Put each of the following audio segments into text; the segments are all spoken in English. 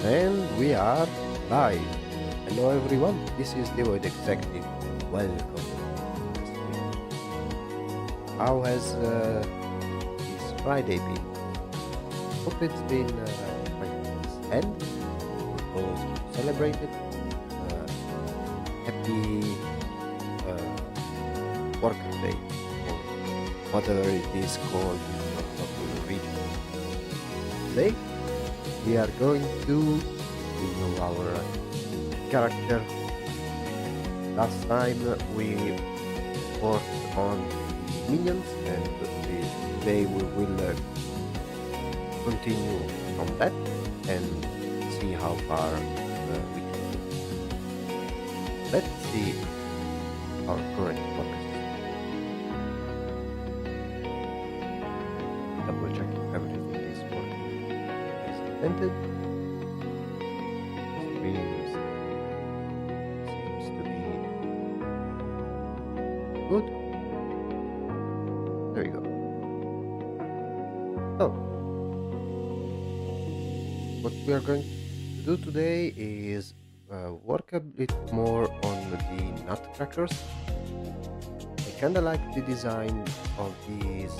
And we are live. Hello, everyone. This is Dawood Executive. Welcome. How has this Friday been? Hope it's been quite nice and because we celebrated. Happy Worker Day or whatever it is called in your local region. Today we are going to renew our character. Last time we worked on minions and today we will continue from that and see how far we can go. Let's see our current progress. Double checking everything is working as intended. Streams seems to be good. There you go. So, what we are going to do today is work a bit more on the nutcrackers. I kinda like the design of these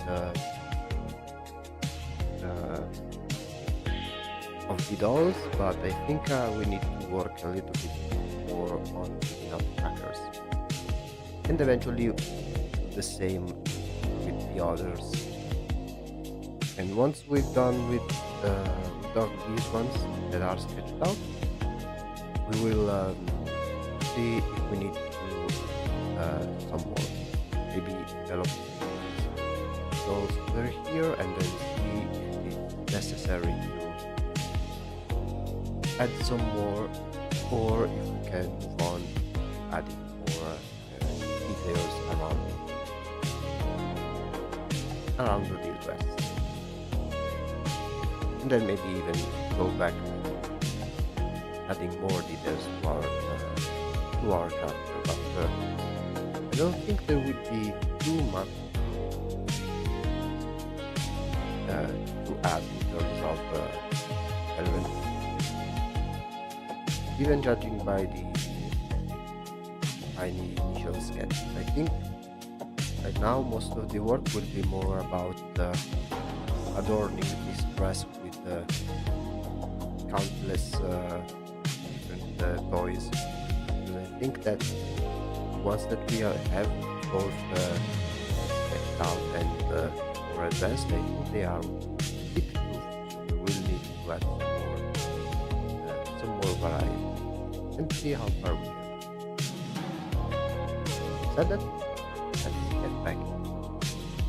of the dolls, but I think we need to work a little bit more on the nutcrackers, and eventually the same with the others. And once we've done with these ones that are sketched out, we will see if we need to do some more, maybe develop those over here and then see if it's necessary to add some more or if we can move on adding more details around the deal dress, and then maybe even go back adding more details to our character, but I don't think there would be too much to add in terms of elements, even judging by the tiny initial sketch. I think right now most of the work will be more about adorning this dress with countless different toys. And I think that once that we have both checked out and more advanced, I think they are a bit too. So we will need to add some more variety and see how far we can. Said that, let's get back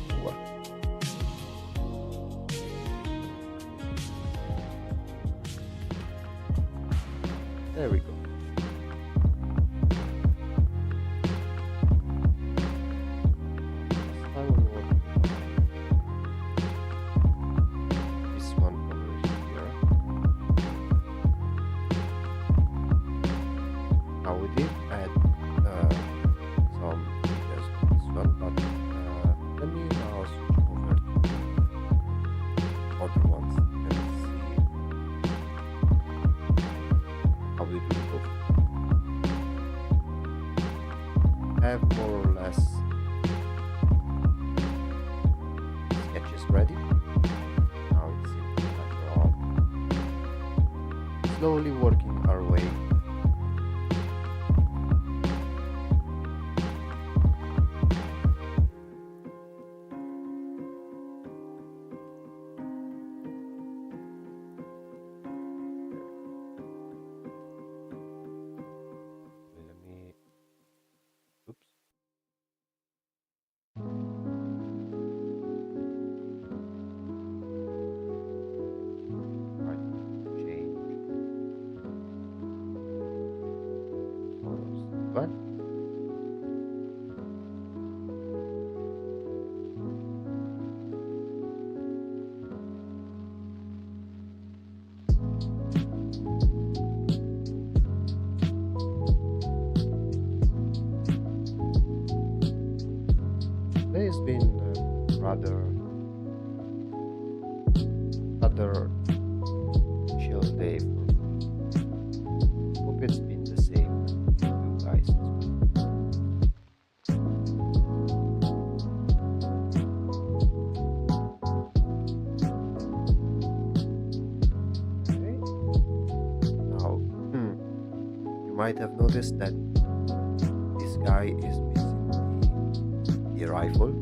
to work. There we go. I will work this one over here. Now we did add some details to this one, but let me now switch over to other ones and see how we do go. Have more or less sketches ready. Now it's simply a matter of slowly working our way. Let me. Oops. Right. Change. Colors. What? Today has been rather chill day for me. Hope it's been the same for you guys as well. might have noticed that this guy is missing the rifle.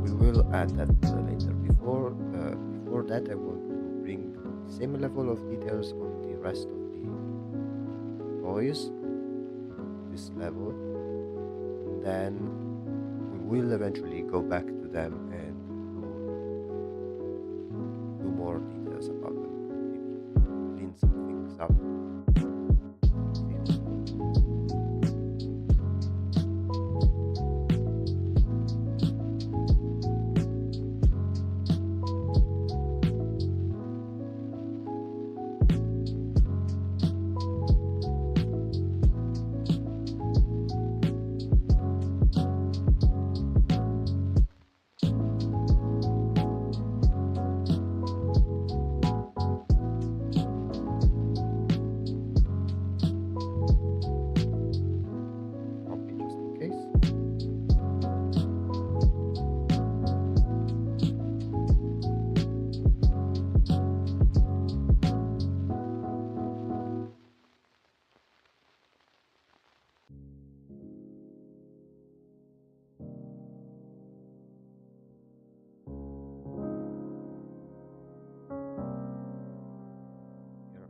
We will add that later. Before that, I want to bring the same level of details on the rest of the toys, this level, and then we will eventually go back to them and do more details about them. Maybe clean some things up. Copy just in case. Here.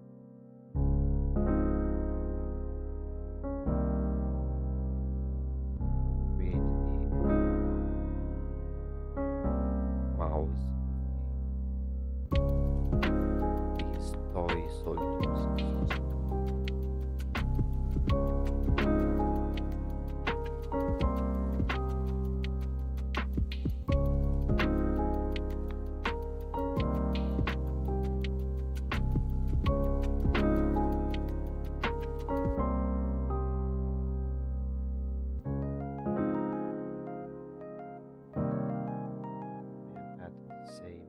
Create the mouse of these toy soldiers. And add the same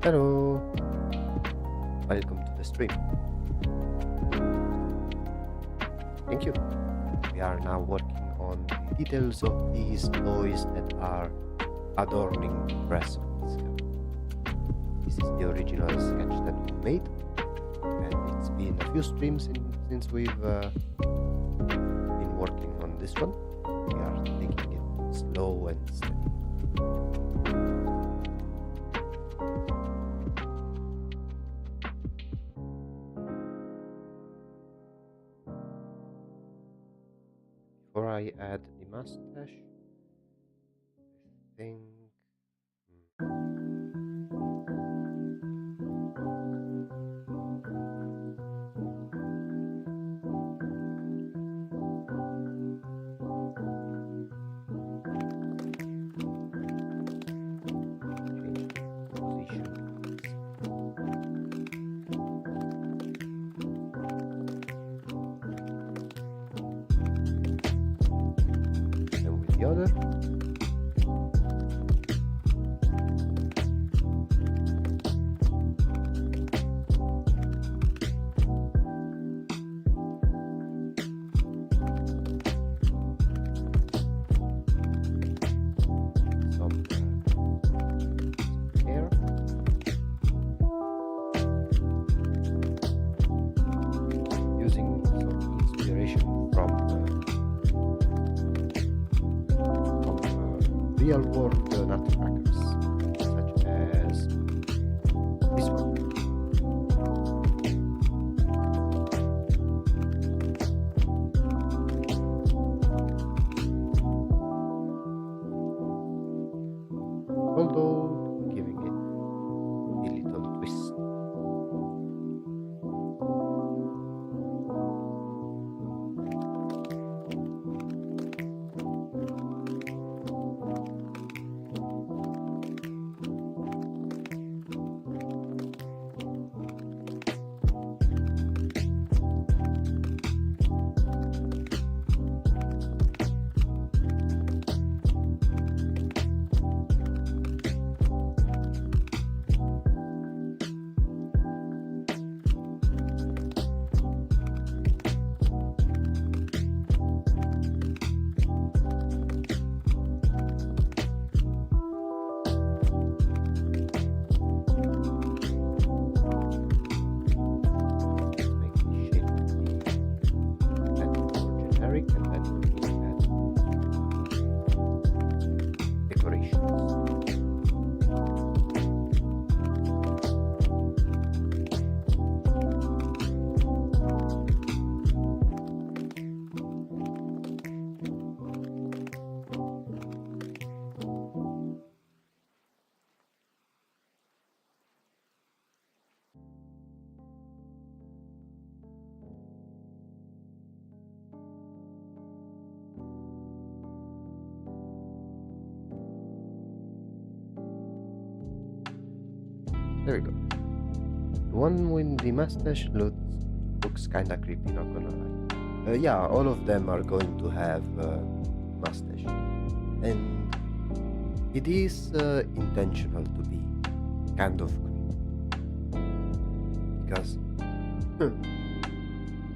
Hello, welcome to the stream. Thank you. We are now working on the details of these toys that are adorning the press of this camp. This is the original sketch that we made, and it's been a few streams since we've been working on this one. We are taking it slow and steady. Before I add the mustache, I think. Change the position. And with the other. Some hair. Using some inspiration from real world nutcrackers, such as this one. Although giving it a little twist. There we go. The one with the mustache looks kinda creepy, not gonna lie. Yeah, all of them are going to have mustache, and it is intentional to be kind of creepy because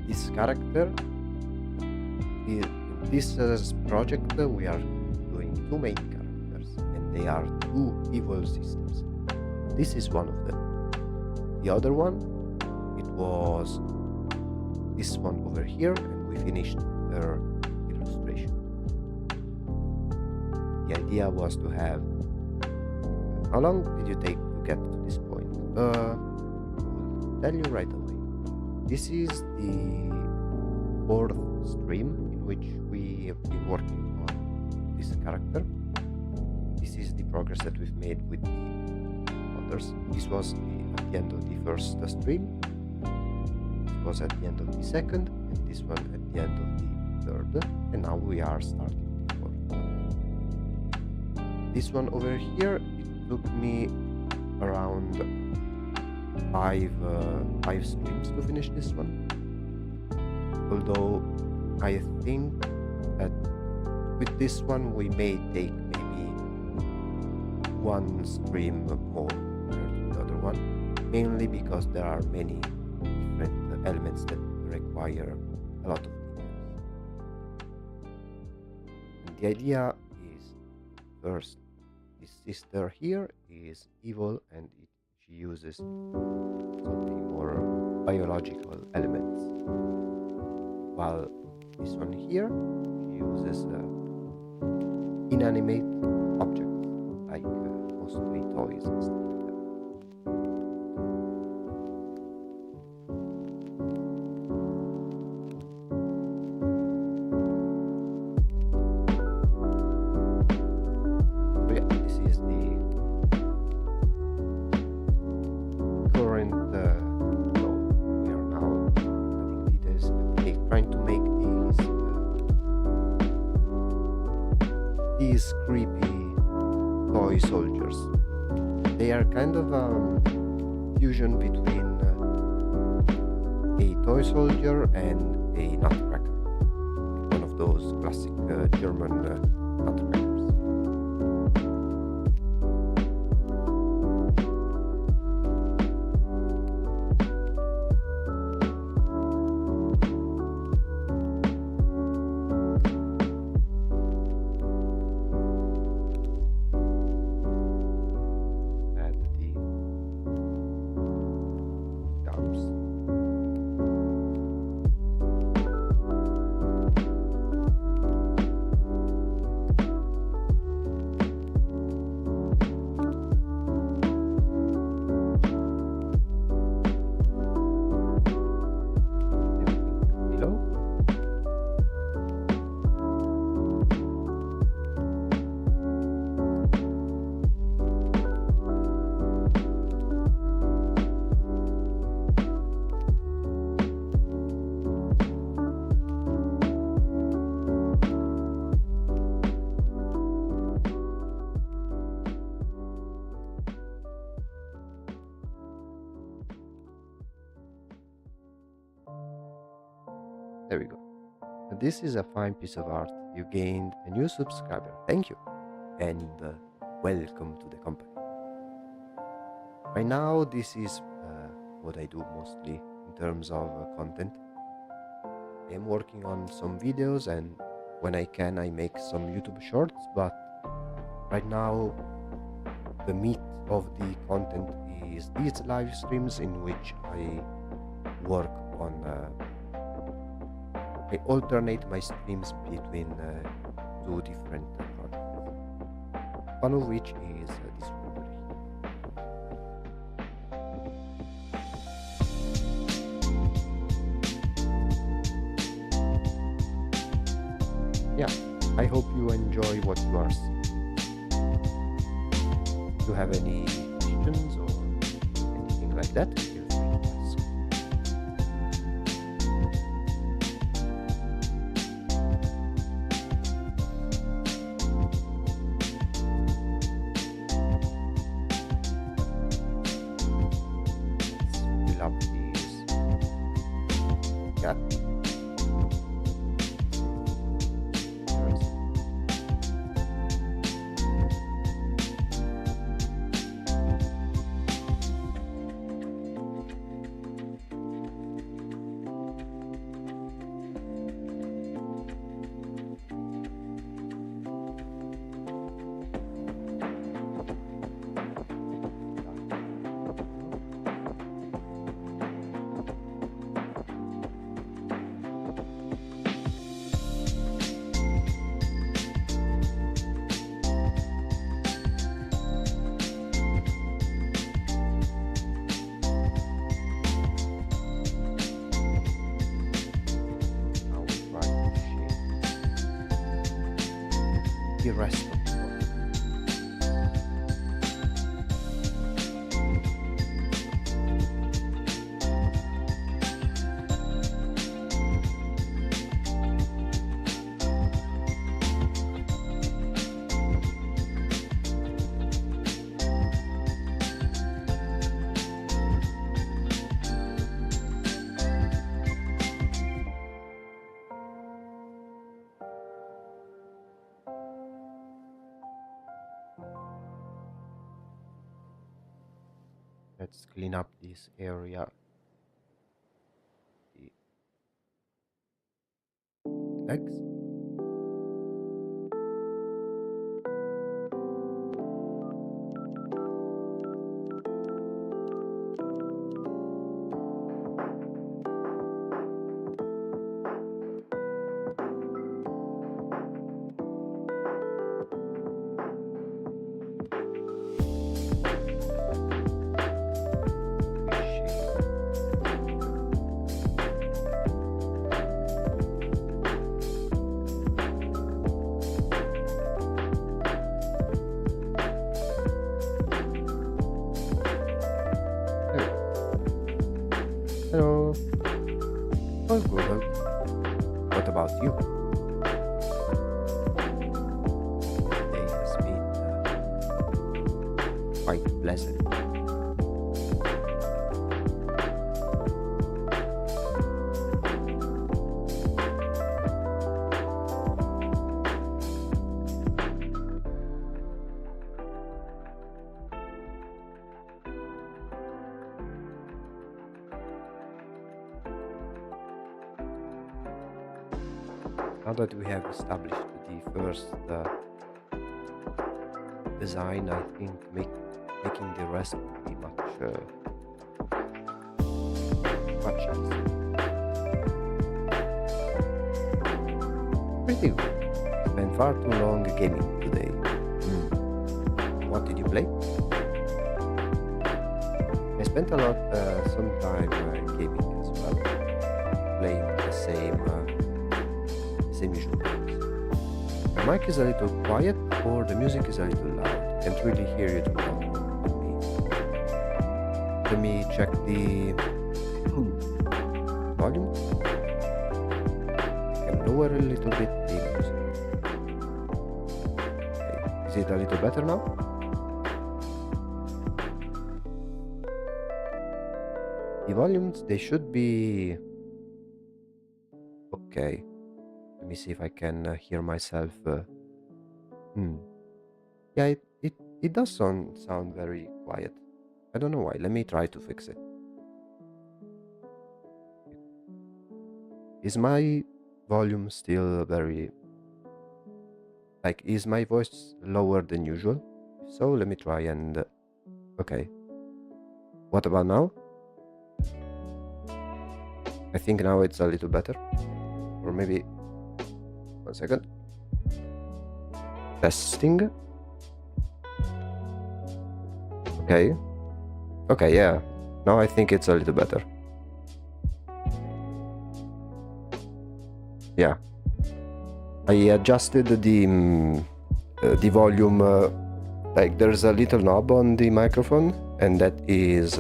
this character in this project we are doing two main characters, and they are two evil sisters. This is one of them. The other one, it was this one over here, and we finished her illustration. The idea was to have. How long did you take to get to this point? I'll tell you right away. This is the fourth stream in which we have been working on this character. This is the progress that we've made with the others. This was at the end of the first stream. This was at the end of the second, and this one at the end of the third. And now we are starting the fourth. This one over here, it took me around five streams to finish this one. Although I think that with this one we may take maybe one stream more compared to the other one, mainly because there are many different elements that require a lot of details. And the idea is, first, this sister here is evil, and she uses something more biological elements, while this one here, she uses inanimate objects like mostly toys and stuff like that. So yeah, this is the current so we are now adding details and trying to make these creepy toy soldiers. They are kind of a fusion between a toy soldier and a nutcracker, like one of those classic German nutcrackers. There we go. This is a fine piece of art. You gained a new subscriber. Thank you. And welcome to the company. Right now, this is what I do mostly in terms of content. I am working on some videos, and when I can, I make some YouTube shorts. But right now, the meat of the content is these live streams in which I work on I alternate my streams between two different projects, one of which is this one over here. Yeah, I hope you enjoy what you are seeing. If you have any questions or anything like that, feel free to ask. cat. The rest of the world. Let's clean up this area. The legs. Hello. All good. What about you? Day has been quite pleasant. Now that we have established the first design, I think making the rest will be much easier. Pretty good. Spent far too long gaming today. What did you play? I spent a lot some time gaming as well, playing the same usual games. The mic is a little quiet or the music is a little loud. Can't really hear you too well. Let me check the volume. I can lower a little bit the music. Okay. Is it a little better now? The volumes, they should be okay. Let me see if I can hear myself. Yeah, it does sound very quiet. I don't know why. Let me try to fix it. Is my volume still very... Like, is my voice lower than usual? If so, let me try and... Okay. What about now? I think now it's a little better. Or maybe... 1 second. Testing. Okay. Okay, yeah. Now I think it's a little better. Yeah. I adjusted the volume. Like there's a little knob on the microphone, and that is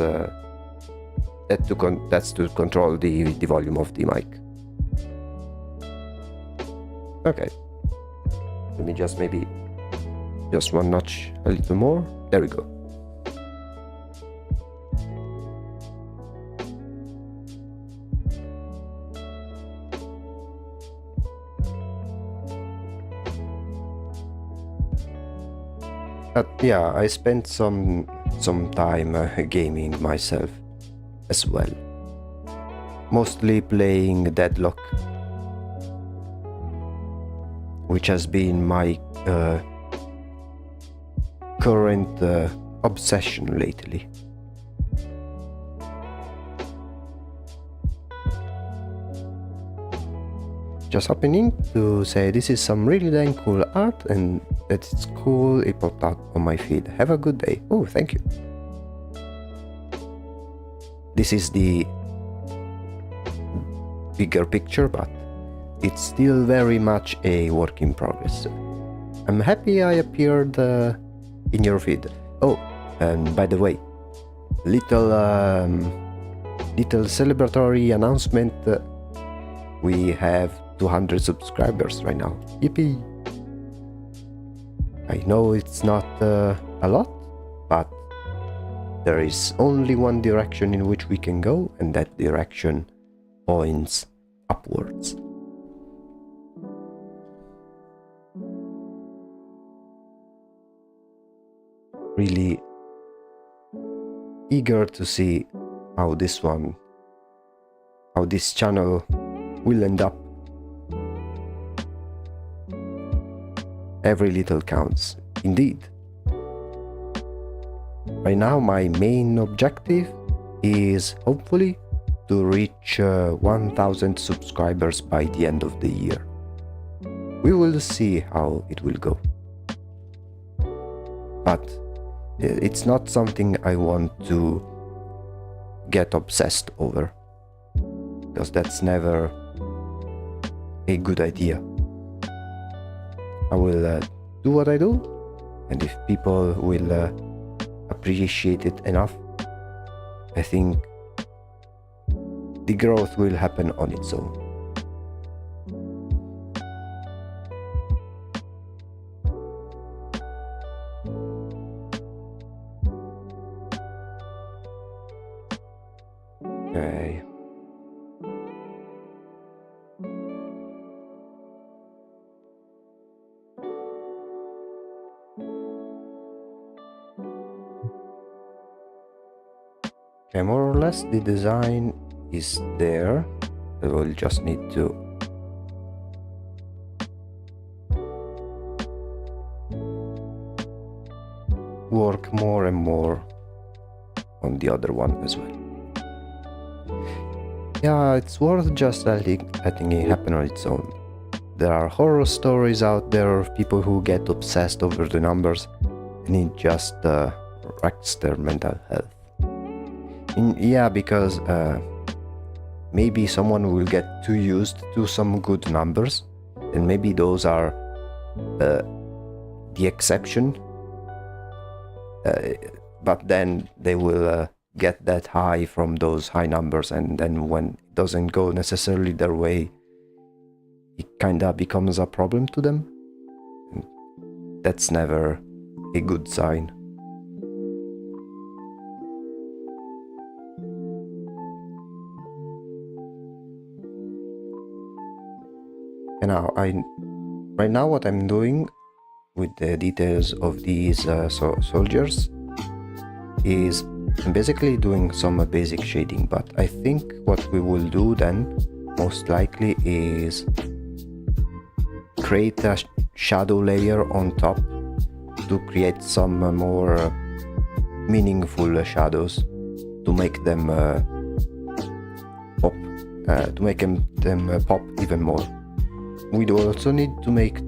that's to control the volume of the mic. Okay. Let me just maybe just one notch a little more. There we go. But yeah, I spent some time gaming myself as well. Mostly playing Deadlock, which has been my current obsession lately. Just happening to say this is some really dang cool art and that it's cool, it popped out on my feed. Have a good day. Oh, thank you. This is the bigger picture, but it's still very much a work in progress. I'm happy I appeared in your feed. Oh, and by the way, little celebratory announcement. We have 200 subscribers right now. Yippee! I know it's not a lot, but there is only one direction in which we can go, and that direction points upwards. Really eager to see how this channel will end up. Every little counts, indeed. Right now, my main objective is hopefully to reach 1000 subscribers by the end of the year. We will see how it will go. But it's not something I want to get obsessed over, because that's never a good idea. I will do what I do, and if people will appreciate it enough, I think the growth will happen on its own. Okay. Okay, more or less the design is there. I will just need to work more and more on the other one as well. Yeah, it's worth just letting it happen on its own. There are horror stories out there of people who get obsessed over the numbers, and it just wrecks their mental health. Yeah, because maybe someone will get too used to some good numbers, and maybe those are the exception. But then they will get that high from those high numbers, and then when it doesn't go necessarily their way, it kinda becomes a problem to them. And that's never a good sign. And now right now what I'm doing with the details of these soldiers is I'm basically doing some basic shading, but I think what we will do then most likely is create a shadow layer on top to create some more meaningful shadows to make them pop, pop even more. We do also need to make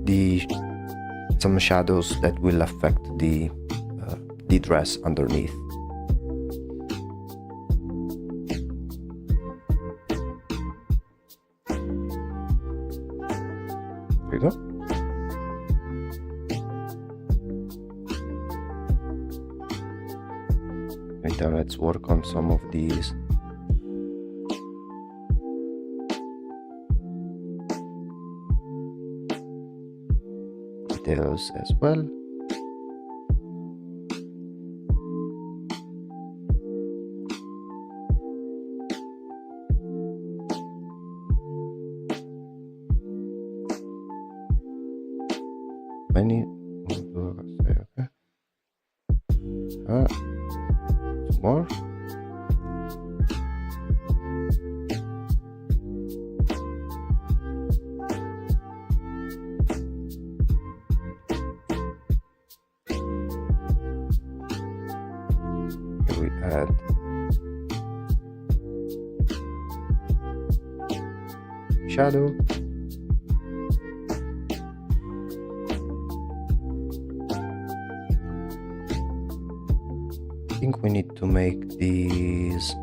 some shadows that will affect the dress underneath. There we go. Right now, let's work on some of these. Details as well. Many. Okay. Some more. Here we add shadow. I think we need to make these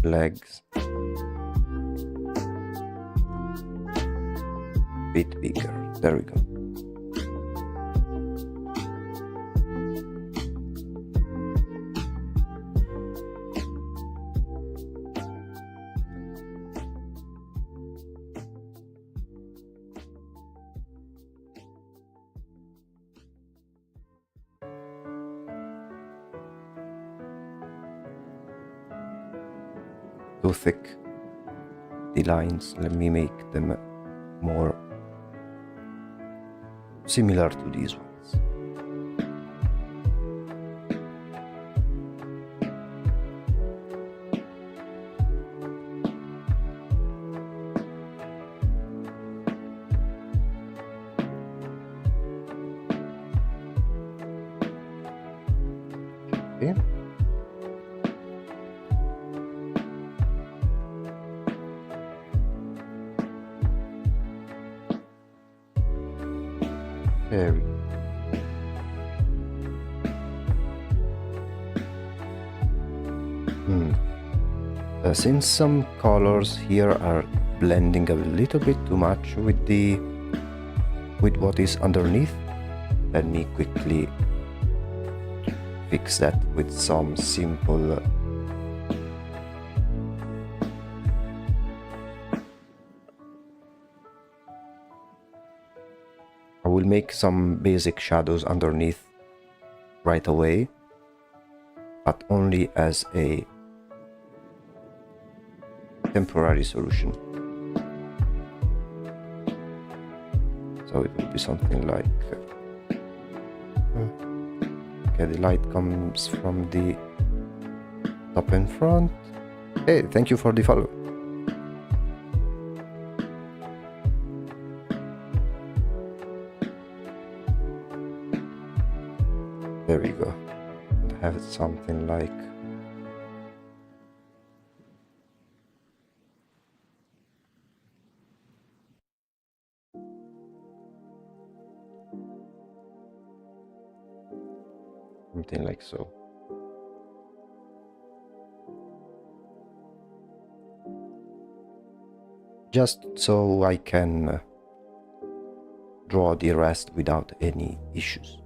legs a bit bigger. There we go. Too thick, the lines. Let me make them more similar to these ones. Okay. There we go. Since some colors here are blending a little bit too much with what is underneath, let me quickly fix that with some simple I will make some basic shadows underneath right away, but only as a temporary solution. So it will be something like okay, the light comes from the top and front. Hey, thank you for the follow. There we go. And have something like so. Just so I can draw the rest without any issues.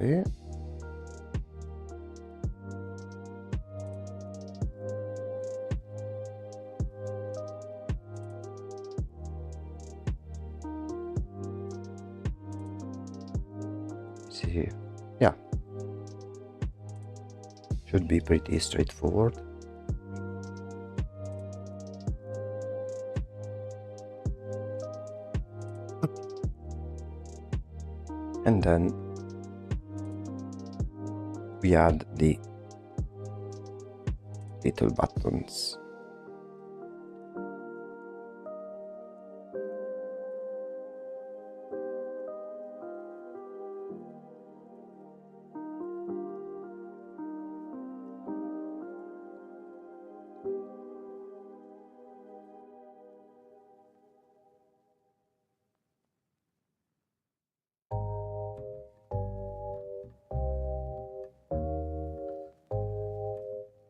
Okay. See, yeah, should be pretty straightforward. And then we add the little buttons.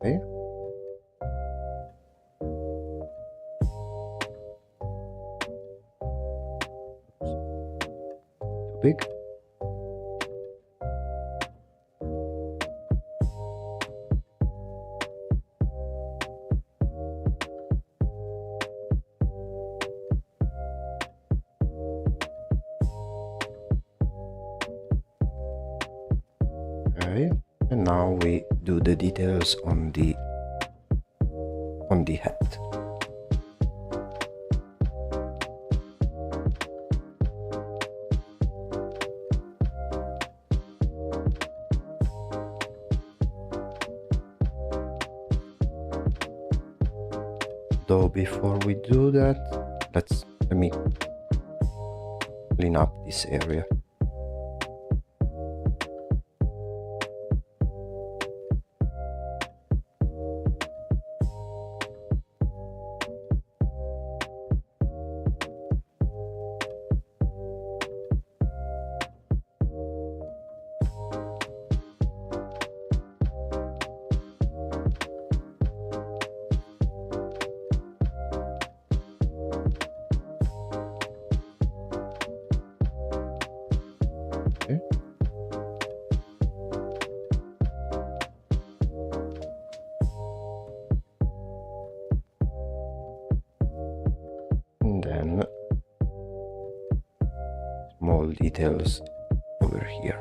Okay. big. Okay, and now we do the details on the head. Though before we do that, let me clean up this area. Okay. And then small details over here.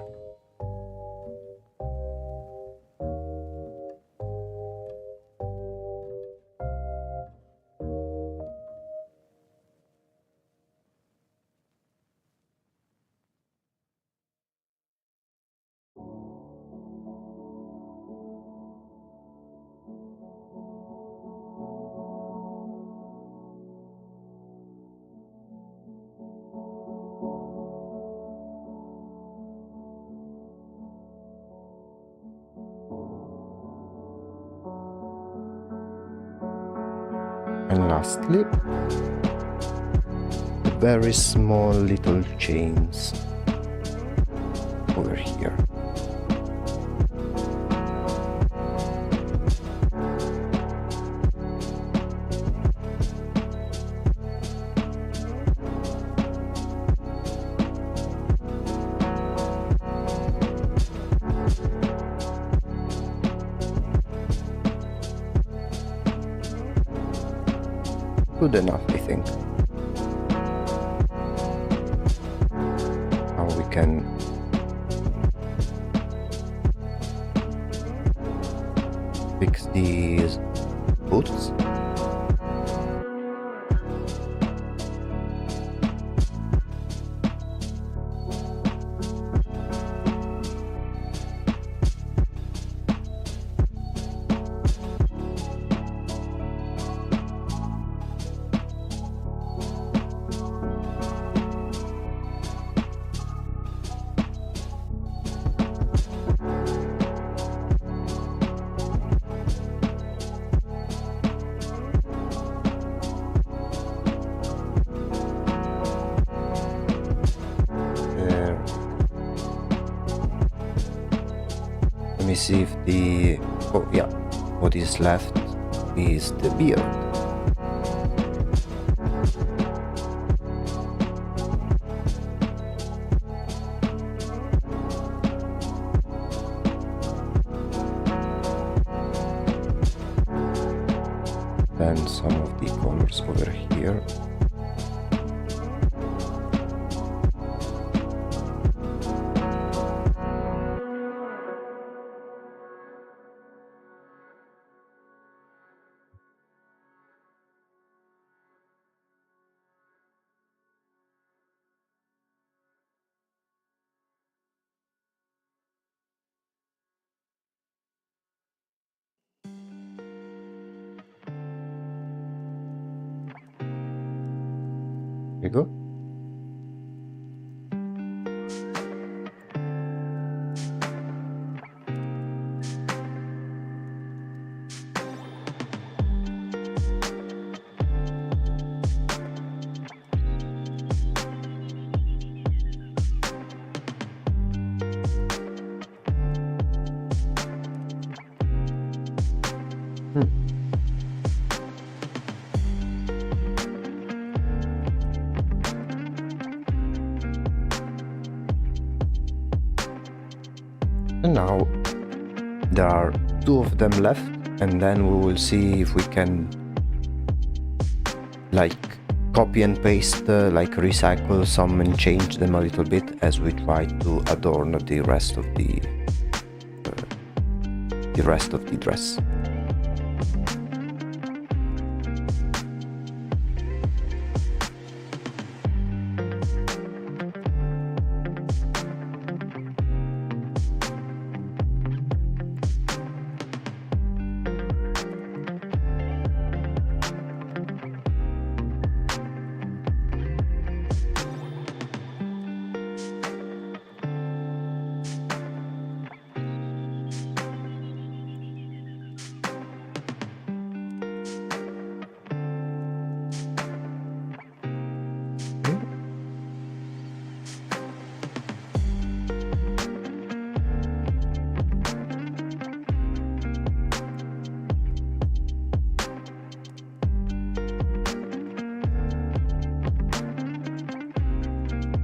And lastly, very small little chains over here. Good enough, I think. Now we can fix these boots. Let me see if what is left is the beard. Then some of the colors over here. There you go. And now there are two of them left, and then we will see if we can like copy and paste, like recycle some and change them a little bit as we try to adorn the rest of the dress.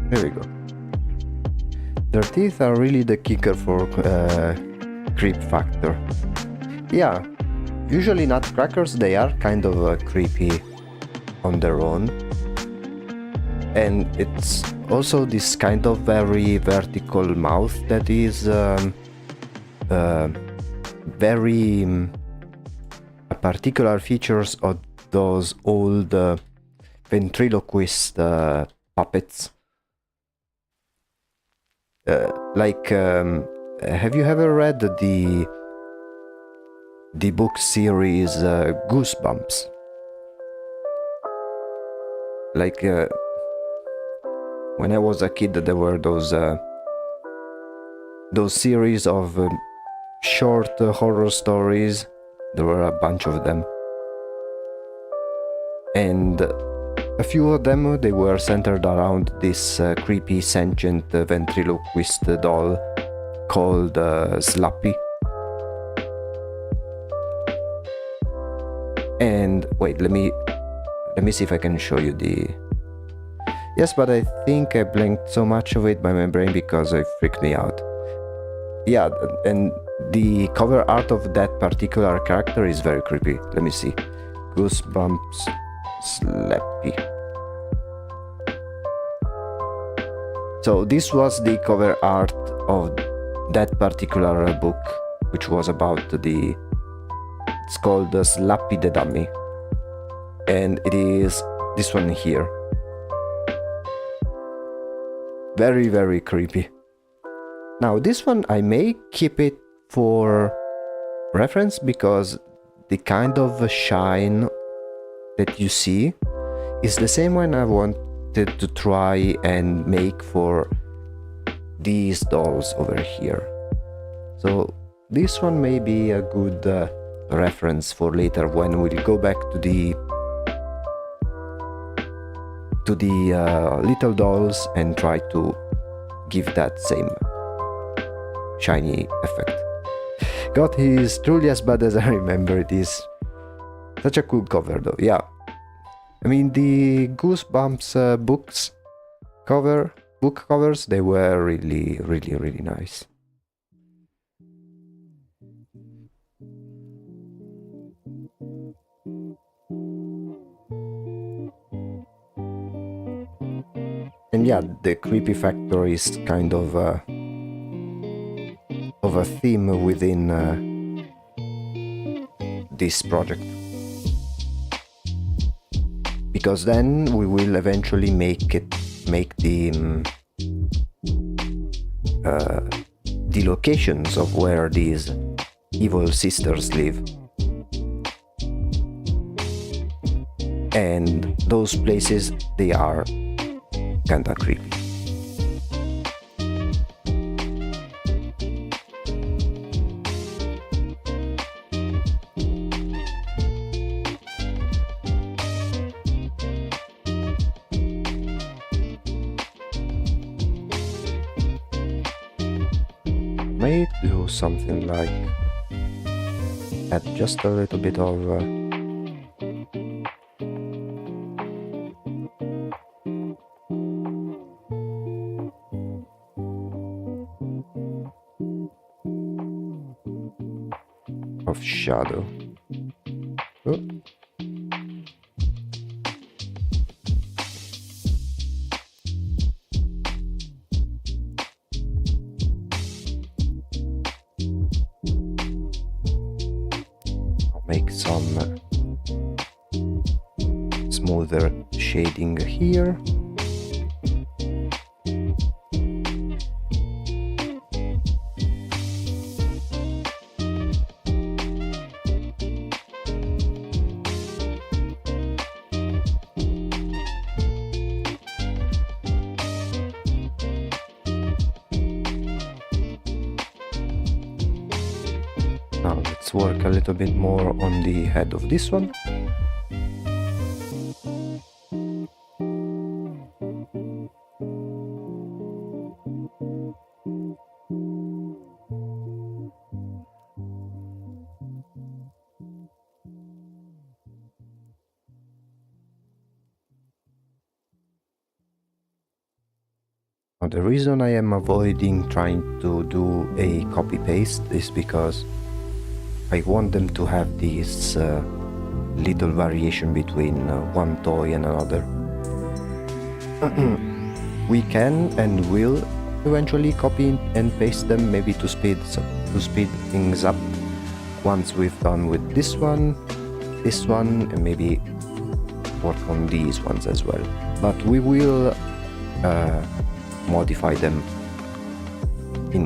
There we go. Their teeth are really the kicker for creep factor. Yeah, usually nutcrackers, they are kind of creepy on their own. And it's also this kind of very vertical mouth that is very particular features of those old ventriloquist puppets. Have you ever read the book series Goosebumps? Like when I was a kid, there were those series of short horror stories. There were a bunch of them, and a few of them, they were centered around this creepy sentient ventriloquist doll called Slappy. And wait, let me see if I can show you the... Yes, but I think I blanked so much of it by my brain because it freaked me out. Yeah, and the cover art of that particular character is very creepy. Let me see. Goosebumps Slappy. So this was the cover art of that particular book, which was about it's called Slappy the Dummy, and it is this one here. Very, very creepy. Now this one I may keep it for reference because the kind of shine that you see is the same one I wanted to try and make for these dolls over here. So this one may be a good reference for later when we'll go back to the little dolls and try to give that same shiny effect. God, he is truly as bad as I remember. It is such a cool cover though. Yeah, I mean the Goosebumps book covers, they were really, really, really nice. And yeah, the creepy factor is kind of a theme within this project, because then we will eventually make the locations of where these evil sisters live, and those places, they are kinda creepy. May do something like add just a little bit of of shadow. Oh. I'll make some smoother shading here. Now let's work a little bit more on the head of this one. Now, the reason I am avoiding trying to do a copy paste is because I want them to have this little variation between one toy and another. We can and will eventually copy and paste them, maybe to speed things up once we've done with this one, and maybe work on these ones as well. But we will modify them in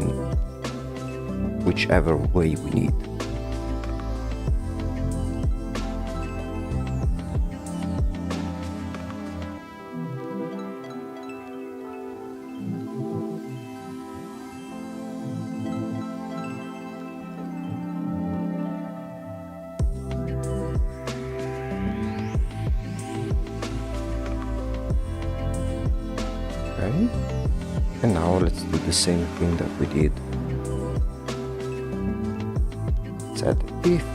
whichever way we need. Okay. And now let's do the same thing that we did. Let's add the teeth.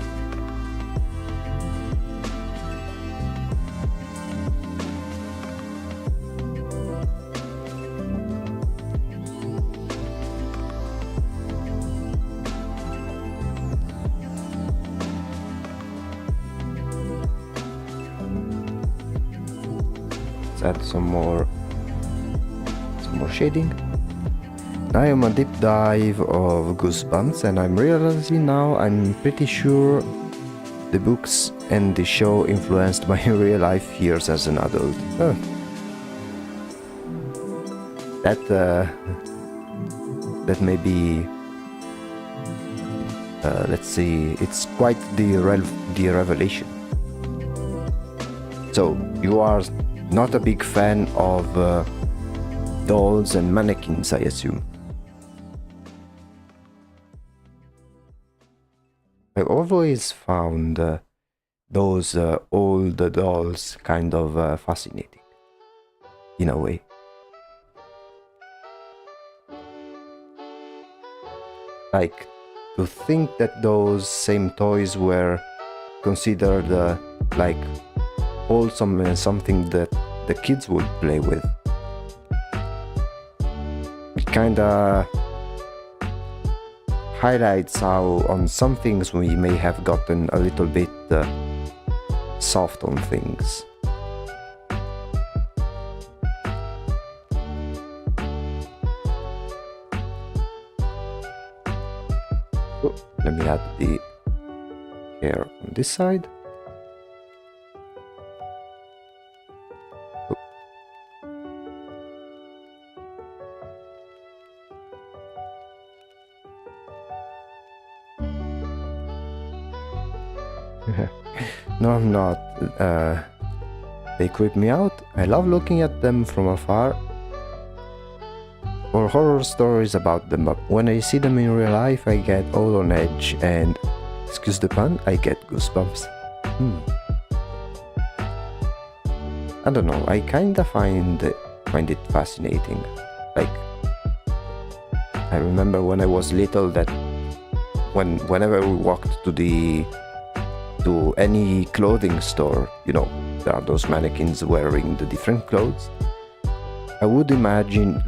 Let's add some more shading. Now I'm a deep dive of Goosebumps, and I'm realizing now I'm pretty sure the books and the show influenced my real life years as an adult. That may be let's see, it's quite the revelation. So you are not a big fan of dolls and mannequins, I assume. I've always found those old dolls kind of fascinating, in a way. Like, to think that those same toys were considered like wholesome and something that the kids would play with. Kinda highlights how on some things we may have gotten a little bit soft on things. Oh, let me add the hair on this side. No, I'm not. They creep me out. I love looking at them from afar, or horror stories about them, but when I see them in real life I get all on edge and, excuse the pun, I get goosebumps. I don't know, I kinda find it fascinating. Like, I remember when I was little that whenever we walked to any clothing store, you know, there are those mannequins wearing the different clothes. I would imagine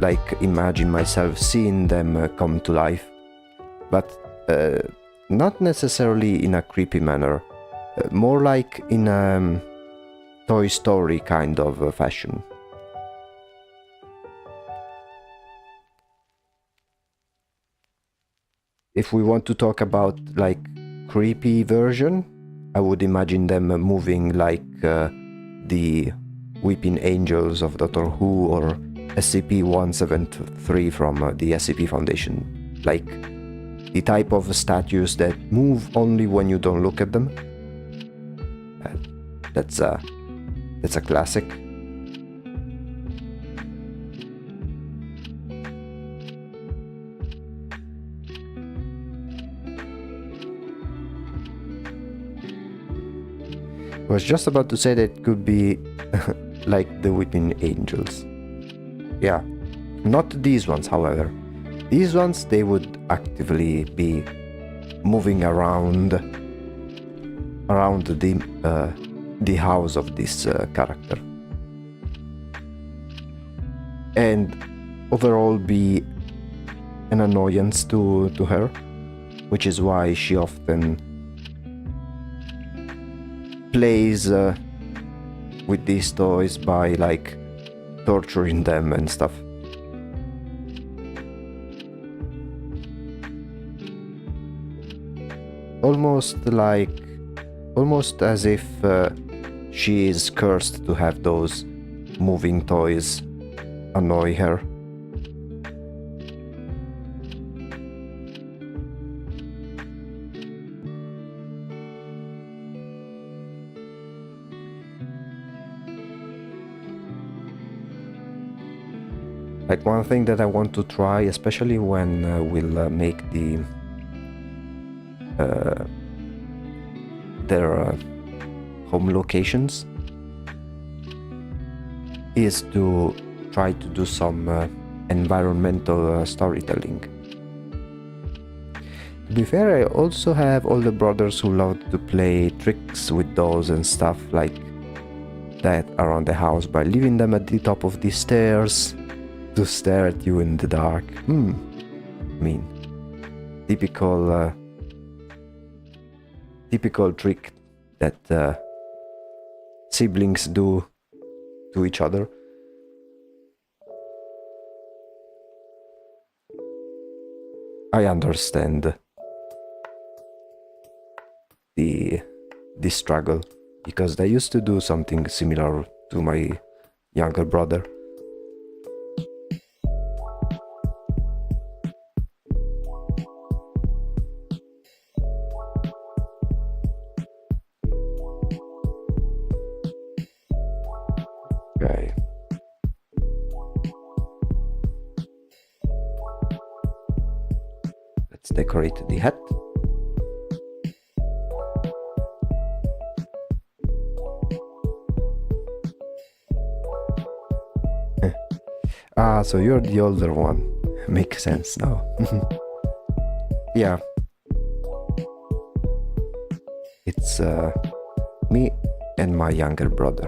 myself seeing them come to life, but not necessarily in a creepy manner, more like in a Toy Story kind of fashion. If we want to talk about like creepy version, I would imagine them moving like the Weeping Angels of Doctor Who or SCP-173 from the SCP Foundation, like the type of statues that move only when you don't look at them. That's a classic. I was just about to say that it could be like the Weeping Angels. Yeah, not these ones, however. These ones, they would actively be moving around the house of this character, and overall be an annoyance to her, which is why she often plays with these toys by like torturing them and stuff. Almost as if she is cursed to have those moving toys annoy her. Like one thing that I want to try, especially when we'll make their home locations, is to try to do some environmental storytelling. To be fair, I also have older brothers who love to play tricks with dolls and stuff like that around the house by leaving them at the top of the stairs to stare at you in the dark. I mean, typical trick that siblings do to each other. I understand the struggle, because I used to do something similar to my younger brother. Okay. Let's decorate the hat. So you're the older one. Makes sense now. Yeah. It's me and my younger brother.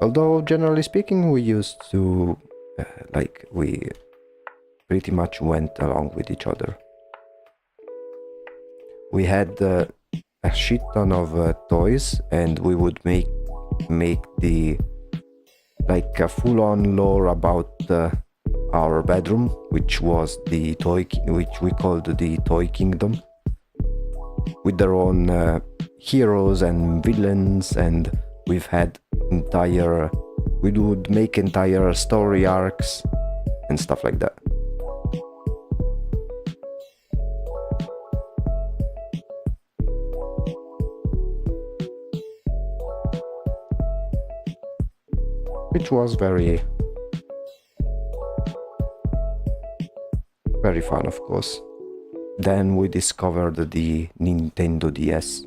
Although, generally speaking, we used to, we pretty much went along with each other. We had a shit ton of toys, and we would make the a full-on lore about our bedroom, which was which we called the Toy Kingdom, with their own heroes and villains, and we would make entire story arcs and stuff like that. Which was very fun, of course. Then we discovered the Nintendo DS,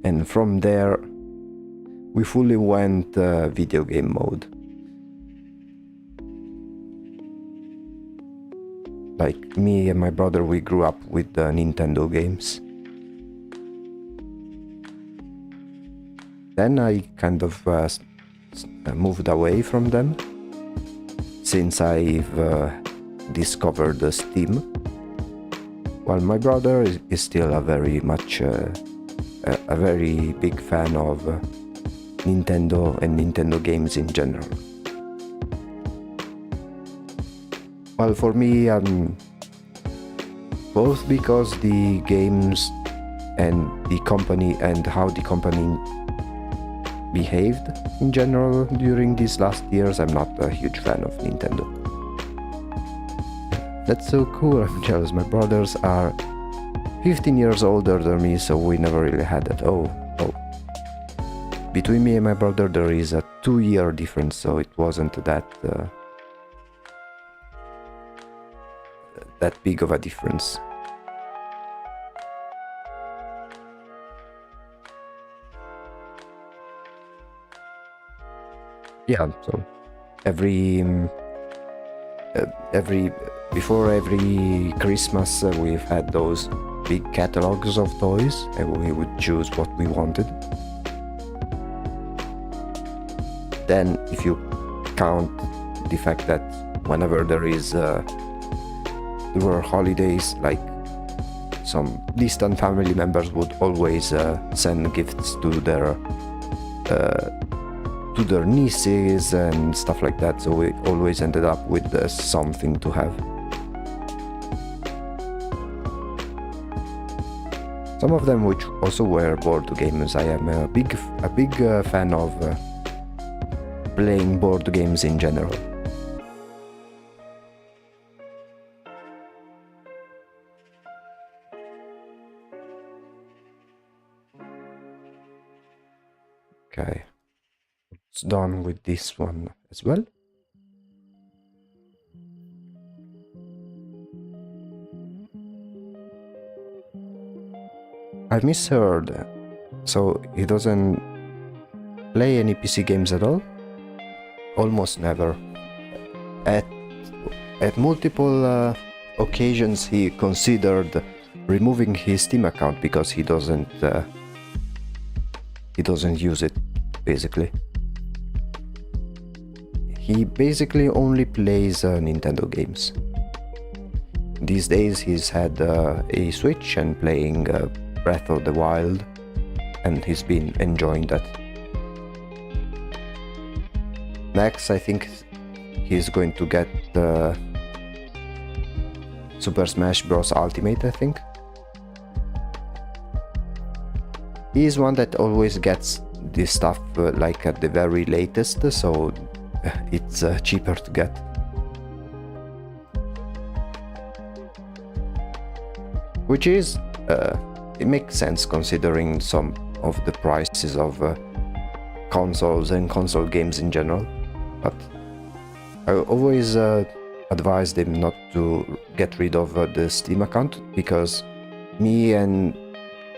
and from there we fully went video game mode. Like me and my brother, we grew up with Nintendo games. Then I kind of moved away from them since I've discovered Steam. while my brother is still a very much a very big fan of Nintendo and Nintendo games in general. Well, for me, both because the games and the company and how the company behaved in general during these last years, I'm not a huge fan of Nintendo. That's so cool, I'm jealous. My brothers are 15 years older than me, so we never really had that. Oh. Between me and my brother there is a 2-year difference, so it wasn't that big of a difference. Yeah, so before every Christmas we've had those big catalogs of toys and we would choose what we wanted. Then if you count the fact that whenever there were holidays, like some distant family members would always send gifts to their nieces and stuff like that, so we always ended up with something to have. Some of them which also were board games. I am a big fan of playing board games in general. Okay, it's done with this one as well. I misheard, so he doesn't play any PC games at all? Almost never. At multiple occasions he considered removing his Steam account because he doesn't use it, basically. He basically only plays Nintendo games. These days he's had a Switch and playing Breath of the Wild, and he's been enjoying that. Next, I think he's going to get Super Smash Bros. Ultimate, I think. He's one that always gets this stuff like at the very latest, so it's cheaper to get. Which is, it makes sense considering some of the prices of consoles and console games in general, but I always advised him not to get rid of the Steam account, because me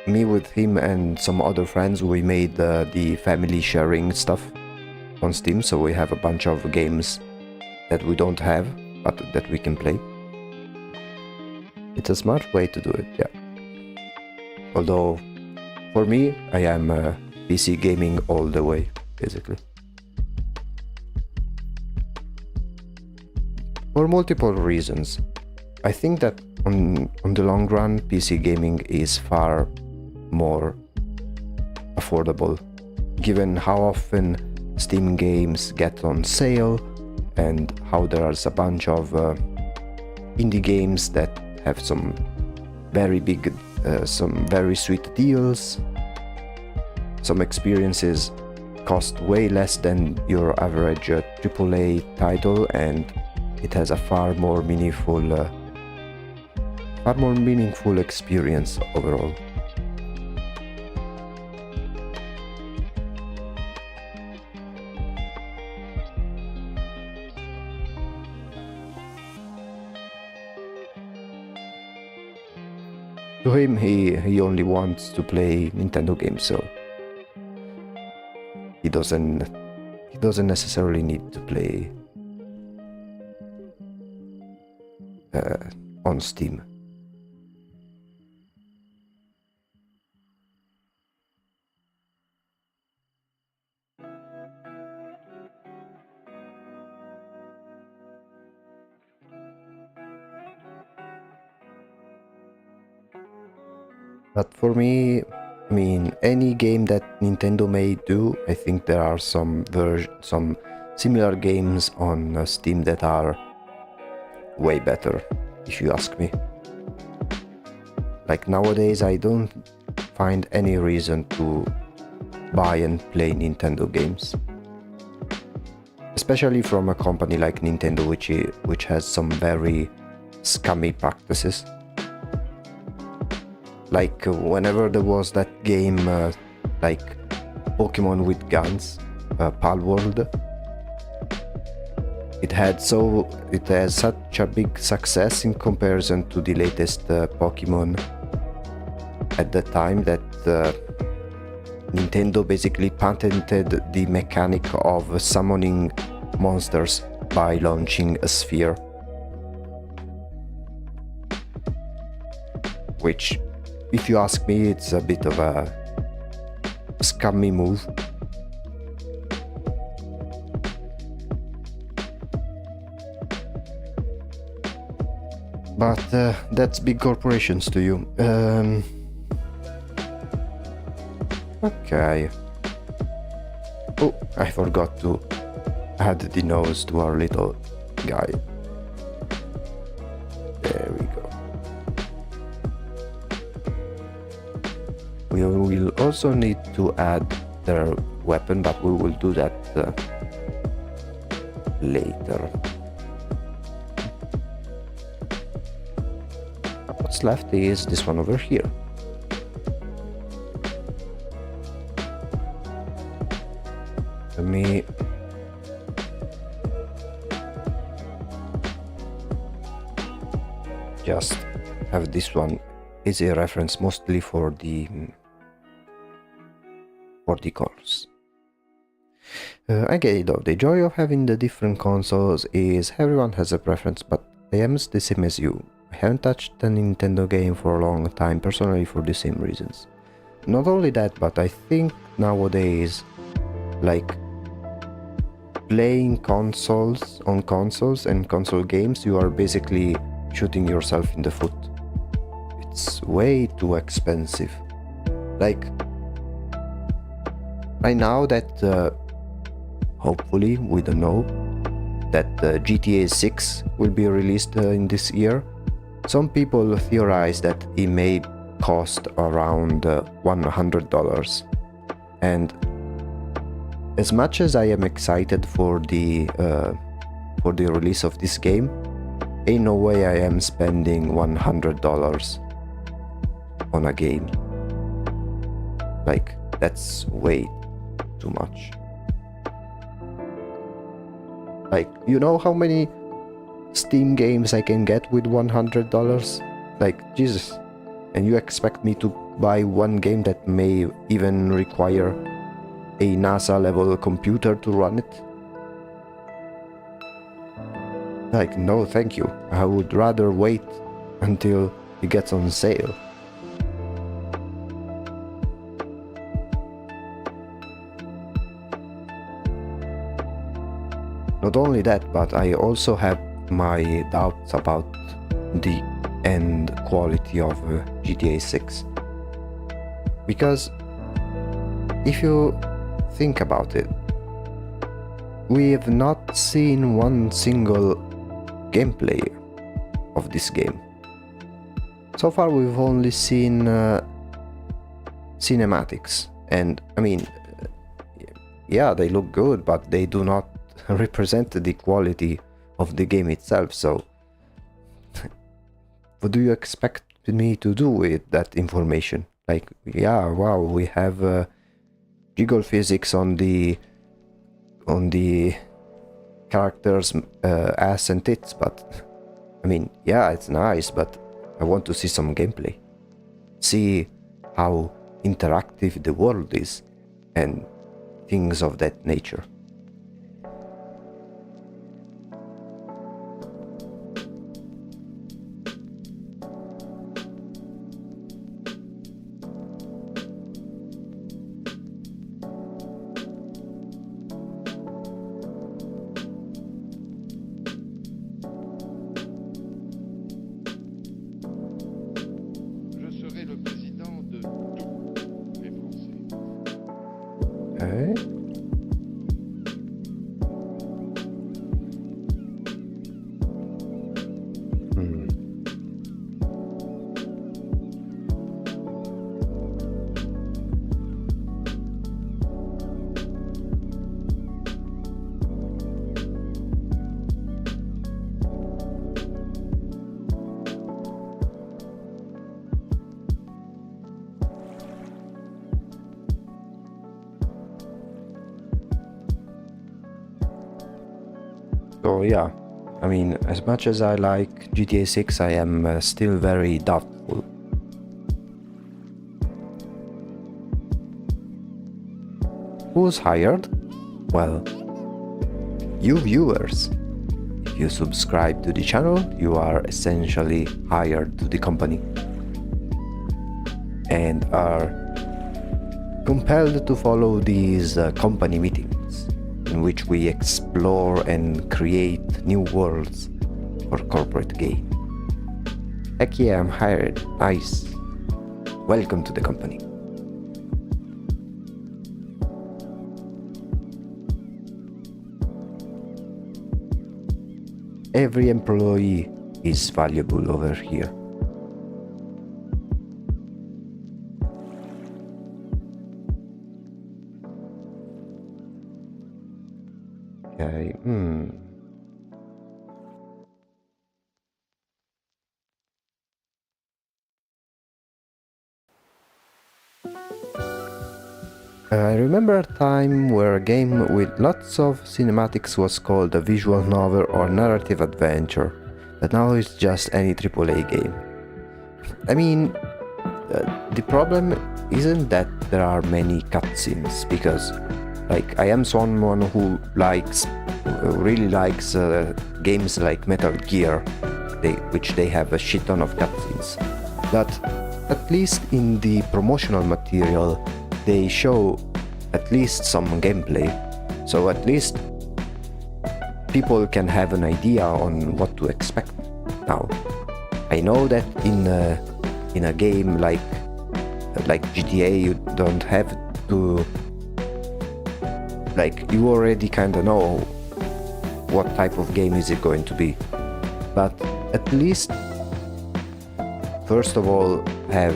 with him and some other friends, we made the family sharing stuff on Steam, so we have a bunch of games that we don't have but that we can play. It's a smart way to do it, yeah. Although for me, I am PC gaming all the way, basically. For multiple reasons. I think that on the long run, PC gaming is far more affordable, given how often Steam games get on sale and how there's a bunch of indie games that have some very big, some very sweet deals. Some experiences cost way less than your average AAA title, and it has a far more meaningful experience overall. To him, he only wants to play Nintendo games, so he doesn't necessarily need to play on Steam. But for me, I mean, any game that Nintendo may do, I think there are some similar games on Steam that are way better, if you ask me. Like nowadays, I don't find any reason to buy and play Nintendo games. Especially from a company like Nintendo, which has some very scummy practices. Like whenever there was that game like Pokemon with guns, Palworld, it has such a big success in comparison to the latest Pokemon at the time that Nintendo basically patented the mechanic of summoning monsters by launching a sphere, which, if you ask me, it's a bit of a scummy move. But that's big corporations to you. Okay. Oh, I forgot to add the nose to our little guy. There we go. We will also need to add their weapon, but we will do that later. What's left is this one over here. Let me just have this one as a reference, mostly for the colors. I get it though. The joy of having the different consoles is everyone has a preference, but I am the same as you. I haven't touched a Nintendo game for a long time, personally, for the same reasons. Not only that, but I think nowadays, like, playing consoles and console games, you are basically shooting yourself in the foot. It's way too expensive. Like, right now that hopefully, we don't know, that GTA 6 will be released in this year, some people theorize that it may cost around $100. And as much as I am excited for the release of this game, ain't no way I am spending $100 on a game. Like, that's way too much. Like, you know how many Steam games I can get with $100? Like, Jesus. And you expect me to buy one game that may even require a NASA level computer to run it? Like, no thank you. I would rather wait until it gets on sale. Not only that, but I also have my doubts about the end quality of GTA 6. Because if you think about it, we have not seen one single gameplay of this game. So far we've only seen cinematics, and I mean, yeah, they look good, but they do not represent the quality of the game itself. So what do you expect me to do with that information? Like, yeah, wow, we have jiggle physics on the characters' ass and tits, but I mean, yeah, it's nice, but I want to see some gameplay, see how interactive the world is, and things of that nature. So yeah, I mean, as much as I like GTA 6, I am still very doubtful. Who's hired? Well, you viewers. If you subscribe to the channel, you are essentially hired to the company and are compelled to follow these company meetings in which we explore and create new worlds for corporate gain. Heck yeah, I'm hired. Nice. Welcome to the company. Every employee is valuable over here. Okay, I remember a time where a game with lots of cinematics was called a visual novel or narrative adventure, but now it's just any AAA game. I mean, the problem isn't that there are many cutscenes, because like I am someone who really likes games like Metal Gear, which they have a shit ton of cutscenes. But at least in the promotional material, they show at least some gameplay, so at least people can have an idea on what to expect. Now, I know that in a game like GTA, you don't have to, like, you already kind of know what type of game is it going to be, but at least first of all have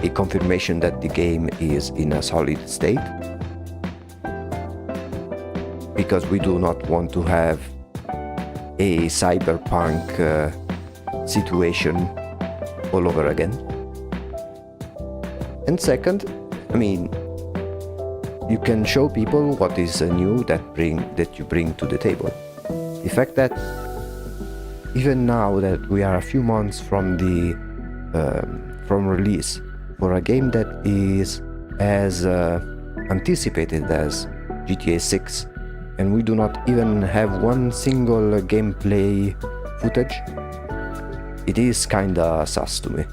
a confirmation that the game is in a solid state, because we do not want to have a cyberpunk situation all over again. And second, I mean, you can show people what is new that you bring to the table. The fact that even now that we are a few months from the from release for a game that is as anticipated as GTA 6, and we do not even have one single gameplay footage, it is kinda sus to me.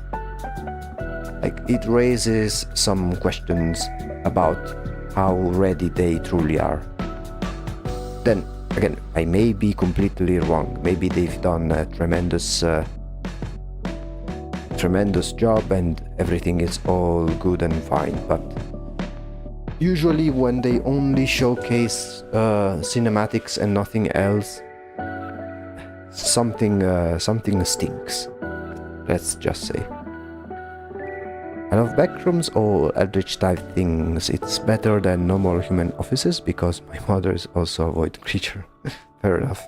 Like, it raises some questions about how ready they truly are. Then again, I may be completely wrong. Maybe they've done a tremendous job and everything is all good and fine, but usually when they only showcase cinematics and nothing else, something stinks. Let's just say. I love backrooms or eldritch type things. It's better than normal human offices because my mother is also a void creature. Fair enough.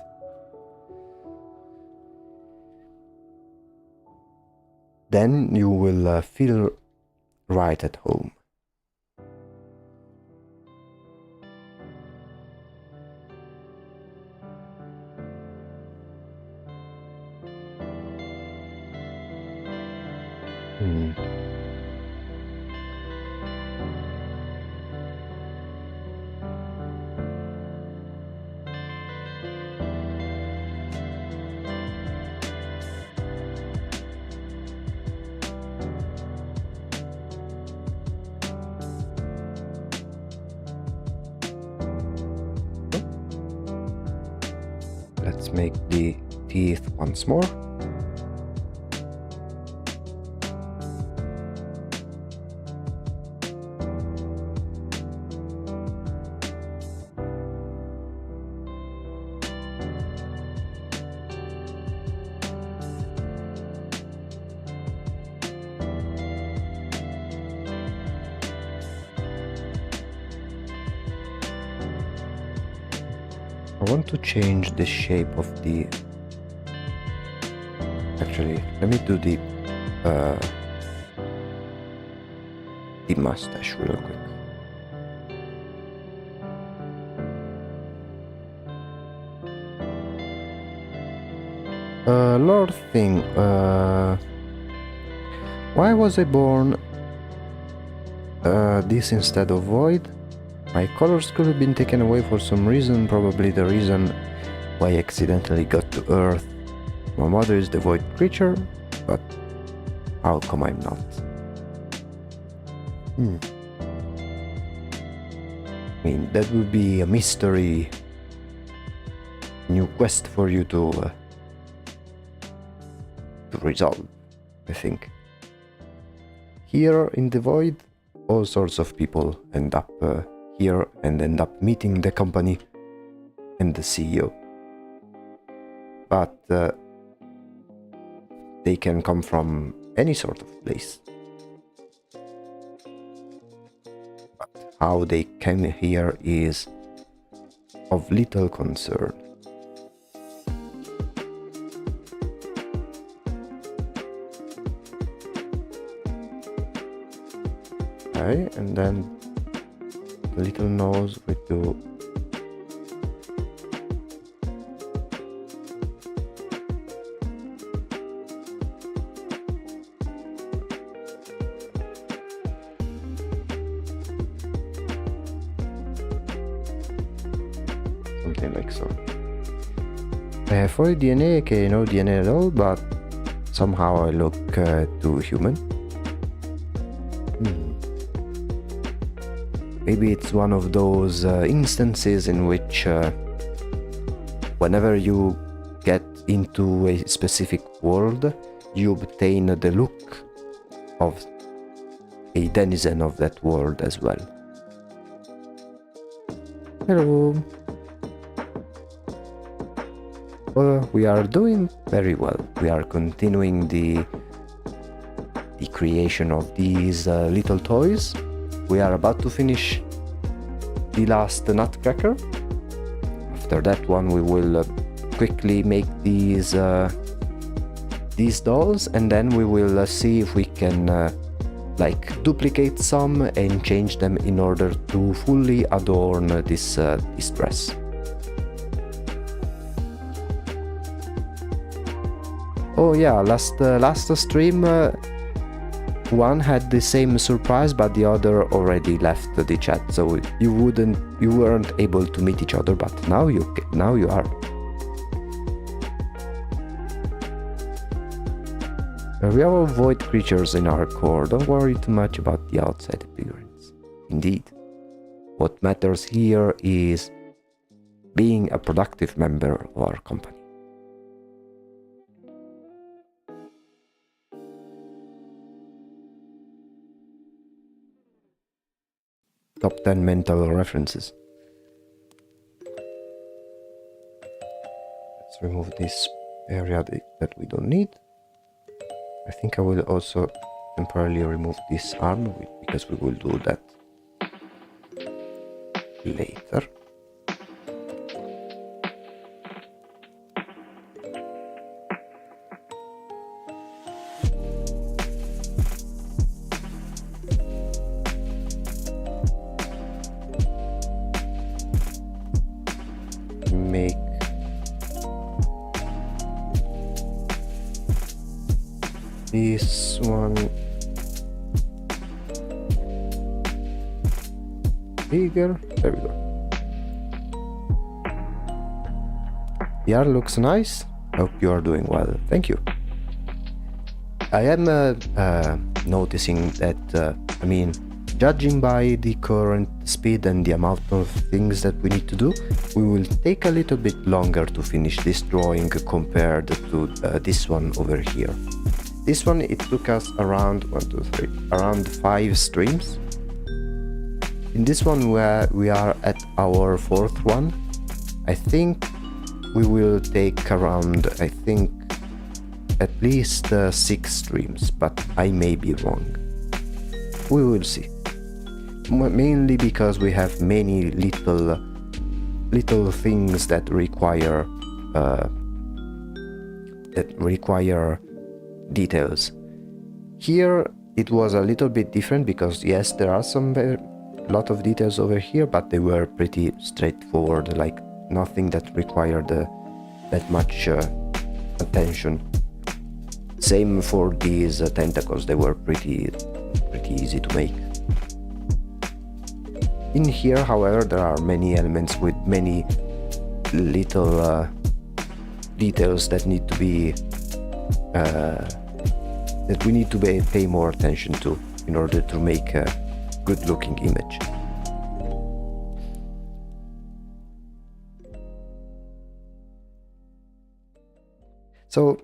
Then you will feel right at home. Let's make the teeth once more. I want to change the shape of the... Actually, let me do the mustache real quick. Lord thing. Why was I born this instead of void? My colors could have been taken away for some reason, probably the reason why I accidentally got to Earth. My mother is the void creature, but how come I'm not? I mean, that would be a mystery. New quest for you to resolve, I think. Here in the void, all sorts of people end up here and end up meeting the company and the CEO. But they can come from any sort of place. But how they came here is of little concern. Okay, and then the little nose we do something like so. I have 4 DNA, okay, no DNA at all, but somehow I look too human. Maybe it's one of those instances in which whenever you get into a specific world, you obtain the look of a denizen of that world as well. Hello. We are doing very well. We are continuing the creation of these little toys. We are about to finish the last nutcracker. After that one we will quickly make these dolls, and then we will see if we can like duplicate some and change them in order to fully adorn this dress. Oh yeah, last stream one had the same surprise, but the other already left the chat, so you weren't able to meet each other, but now you are. We are all void creatures in our core. Don't worry too much about the outside appearance. Indeed, what matters here is being a productive member of our company. Top 10 mental references. Let's remove this area that we don't need. I think I will also temporarily remove this arm because we will do that later. Make this one bigger. There we go. The art looks nice. Hope you are doing well. Thank you. I am noticing that, I mean, judging by the current speed and the amount of things that we need to do, we will take a little bit longer to finish this drawing compared to this one over here. This one, it took us around around 5 streams. In this one, where we are at our 4th one, I think we will take around, I think, at least 6 streams, but I may be wrong. We will see. Mainly because we have many little things that require details. Here it was a little bit different because yes, there are lot of details over here, but they were pretty straightforward, like nothing that required that much attention. Same for these tentacles, they were pretty easy to make. In here, however, there are many elements with many little details that need to be that we need to pay more attention to in order to make a good looking image. So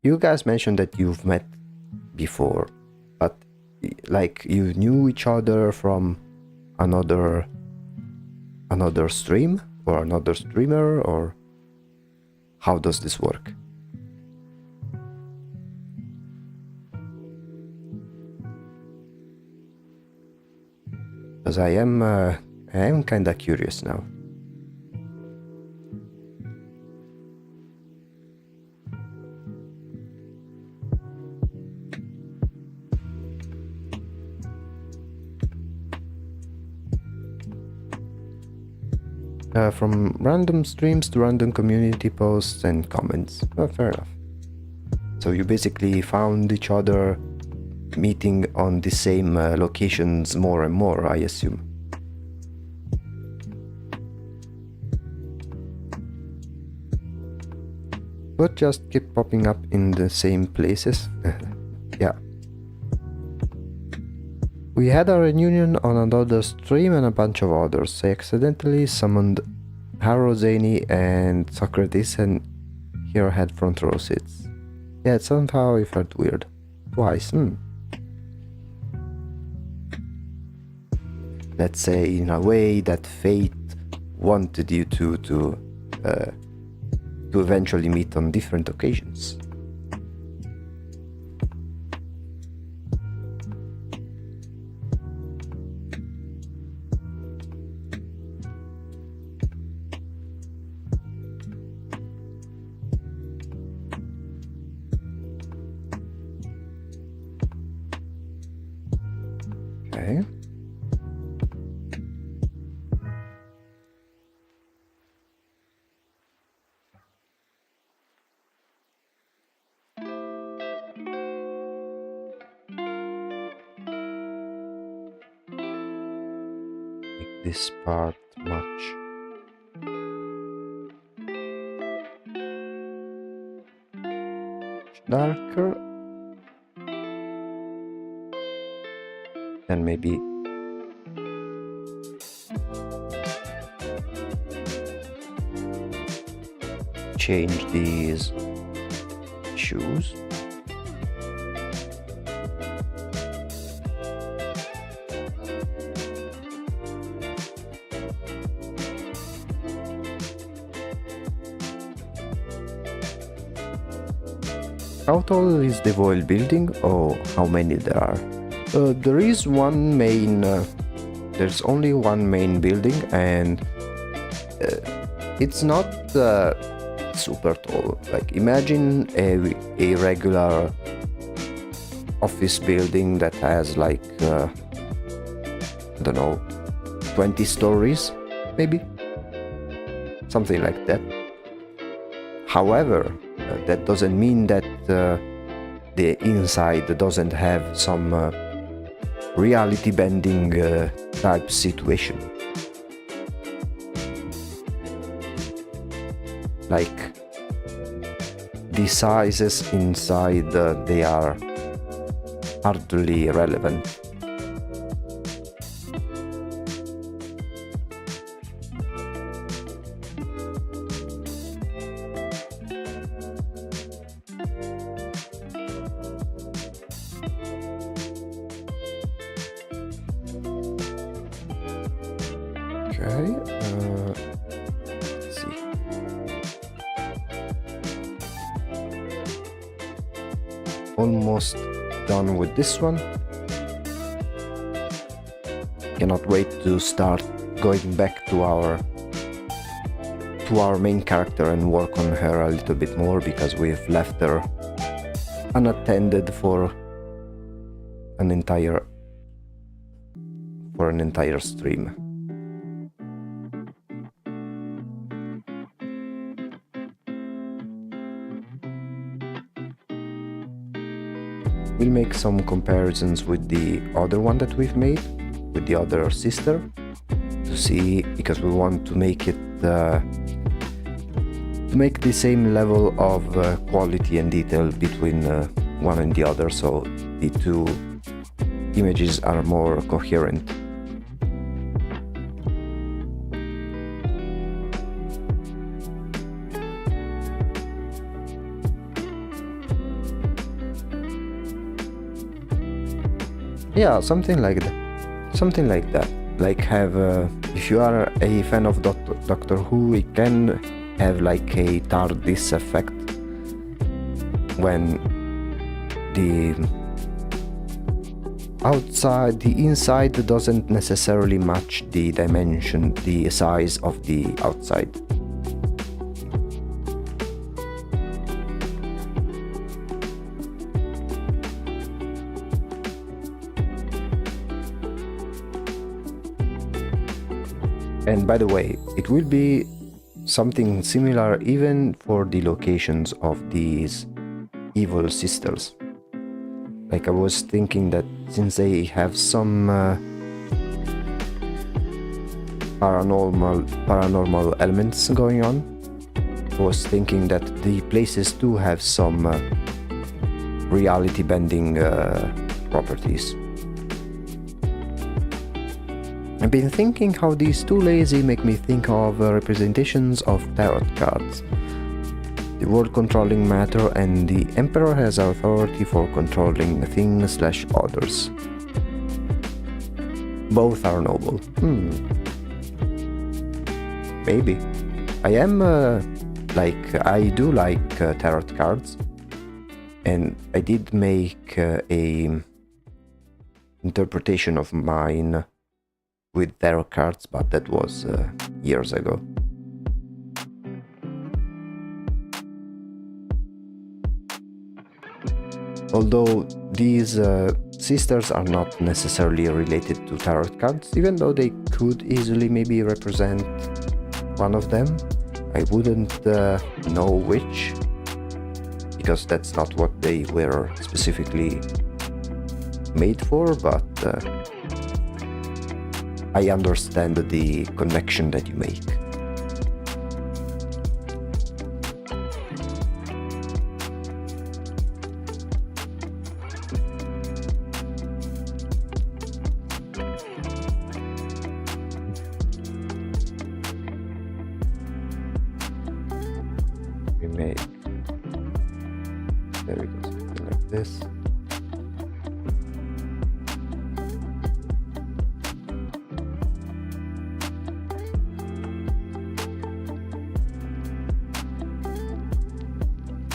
you guys mentioned that you've met before, but like you knew each other from another stream or another streamer, or how does this work? Because I am kinda curious now. From random streams to random community posts and comments. Fair enough. So you basically found each other meeting on the same locations more and more, I assume. But just keep popping up in the same places. Yeah. We had a reunion on another stream and a bunch of others. I accidentally summoned Haro, Zany, and Socrates, and here had front row seats. Yeah, somehow it felt weird. Twice, Let's say, in a way, that fate wanted you to eventually meet on different occasions. Okay. Make this part much darker, and maybe change these shoes. How tall is the Voil building? Oh, how many there are? There is one main... there's only one main building, and it's not super tall. Like, imagine a regular office building that has like, I don't know, 20 stories, maybe? Something like that. However, that doesn't mean that the inside doesn't have some reality bending type situation. Like, the sizes inside, they are hardly relevant. Okay, let's see. Almost done with this one. Cannot wait to start going back to our main character and work on her a little bit more, because we've left her unattended for an entire stream. we'll make some comparisons with the other one that we've made, with the other sister, to see, because we want to make it to make the same level of quality and detail between one and the other, so the two images are more coherent. Yeah, something like that. Like have, if you are a fan of Doctor Who, it can have like a TARDIS effect when the inside doesn't necessarily match the dimension, the size of the outside. And by the way, it will be something similar even for the locations of these evil sisters. Like, I was thinking that since they have some paranormal elements going on, I was thinking that the places do have some reality bending properties. I've been thinking how these two lazy make me think of representations of tarot cards. The world controlling matter, and the emperor has authority for controlling things/others. Both are noble. Maybe. I am I do like tarot cards, and I did make a interpretation of mine with tarot cards, but that was years ago. Although these sisters are not necessarily related to tarot cards, even though they could easily maybe represent one of them, I wouldn't know which, because that's not what they were specifically made for, but I understand the connection that you make. We make, there we go, something like this.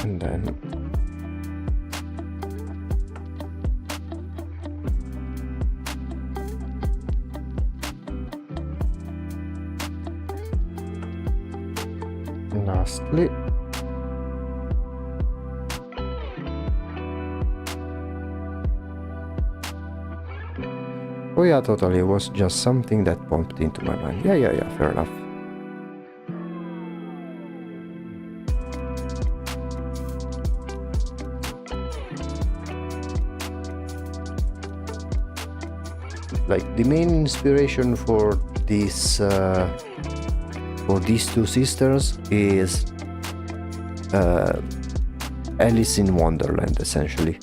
And then lastly, oh yeah, totally, it was just something that popped into my mind. Yeah, fair enough. Like, the main inspiration for these two sisters is Alice in Wonderland, essentially.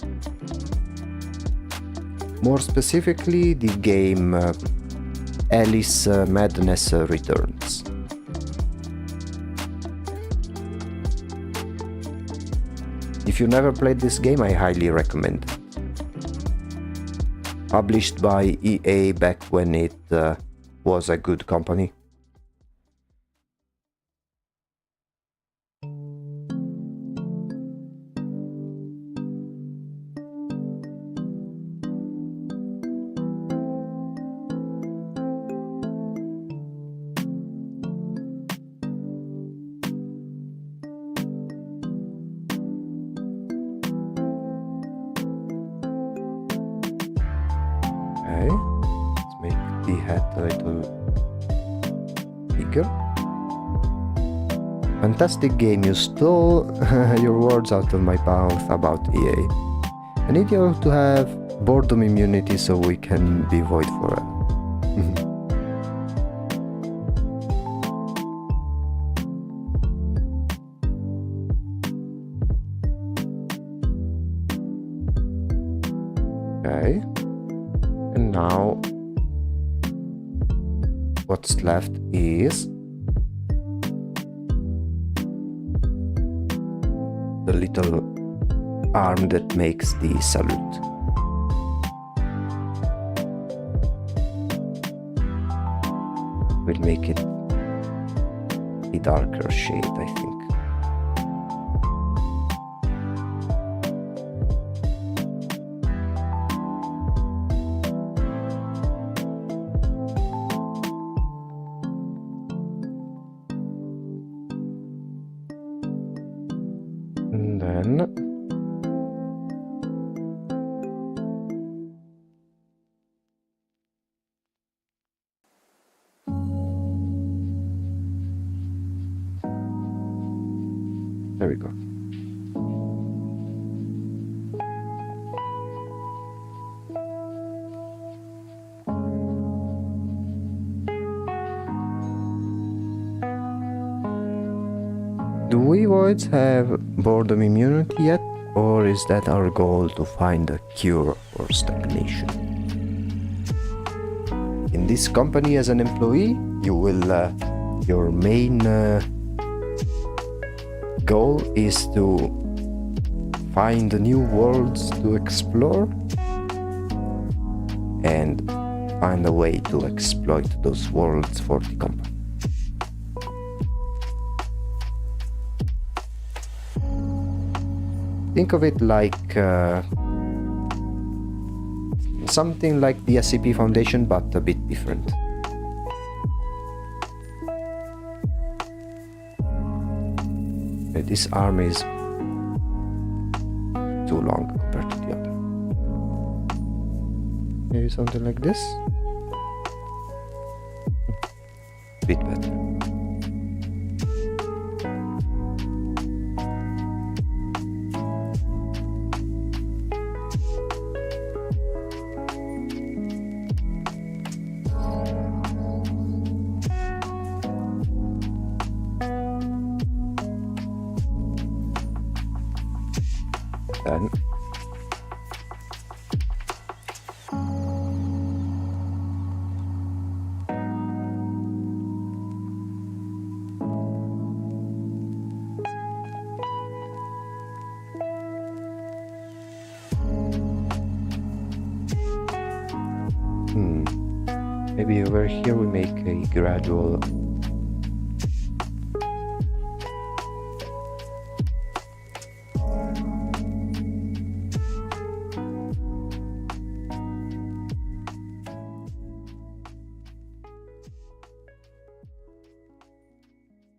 More specifically, the game Alice Madness Returns. If you never played this game, I highly recommend it. Published by EA back when it was a good company. Let's make the head a little bigger. Fantastic game, you stole your words out of my mouth about EA. I need you to have boredom immunity so we can be void forever. Okay. And now what's left is the little arm that makes the salute. We'll make it a darker shade, I think. And then there we go. Do we voids have boredom immunity yet, or is that our goal to find a cure for stagnation? In this company as an employee, you will your main goal is to find new worlds to explore and find a way to exploit those worlds for the company. Think of it like something like the SCP Foundation, but a bit different. This arm is too long compared to the other. Maybe something like this. Bit better. Then maybe over here we make a gradual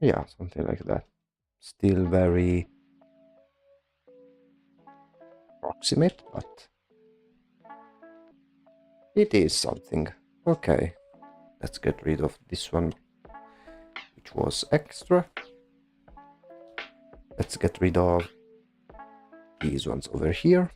yeah, something like that. Still very approximate, but it is something. Okay, let's get rid of this one, which was extra. Let's get rid of these ones over here.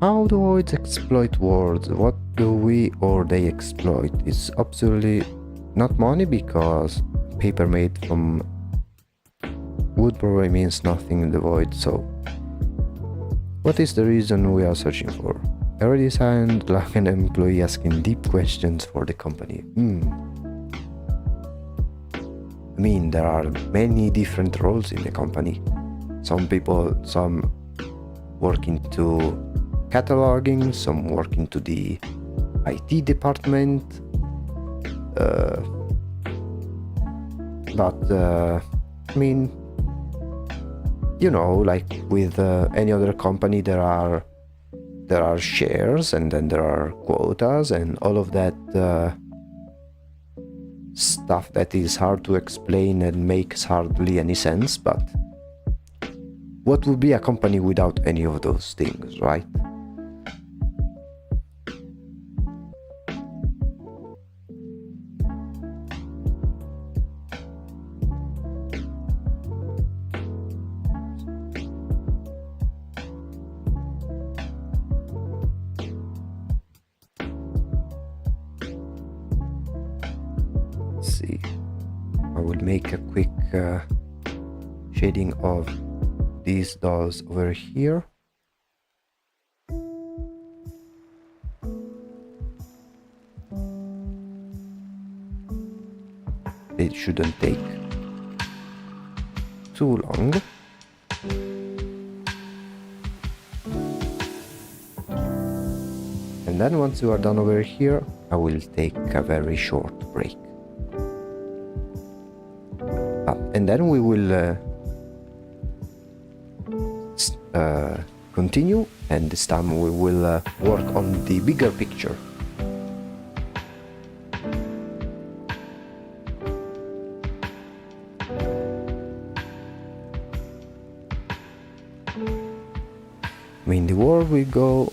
How do voids exploit worlds? What do we or they exploit? It's absolutely not money, because paper made from wood probably means nothing in the void, so what is the reason we are searching for? I already sound like an employee asking deep questions for the company. I mean, there are many different roles in the company. Some work into cataloging, some work into the IT department, but I mean, you know, like with any other company, there are shares, and then there are quotas, and all of that stuff that is hard to explain and makes hardly any sense. But what would be a company without any of those things, right? see. I will make a quick shading of these dolls over here. It shouldn't take too long. And then once you are done over here, I will take a very short break. And then we will continue, and this time we will work on the bigger picture. I mean, the world we go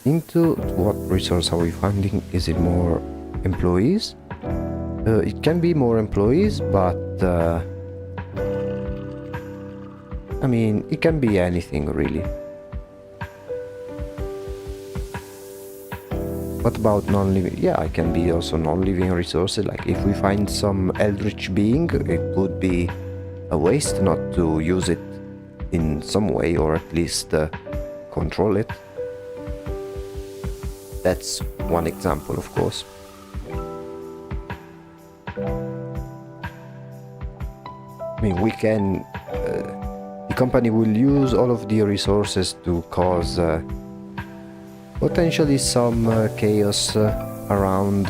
into, what resource are we finding? Is it more employees? It can be more employees, but I mean, it can be anything really. What about non-living? Yeah, it can be also non-living resources. Like if we find some eldritch being, it would be a waste not to use it in some way, or at least control it. That's one example, of course. I mean, we can... the company will use all of the resources to cause potentially some chaos around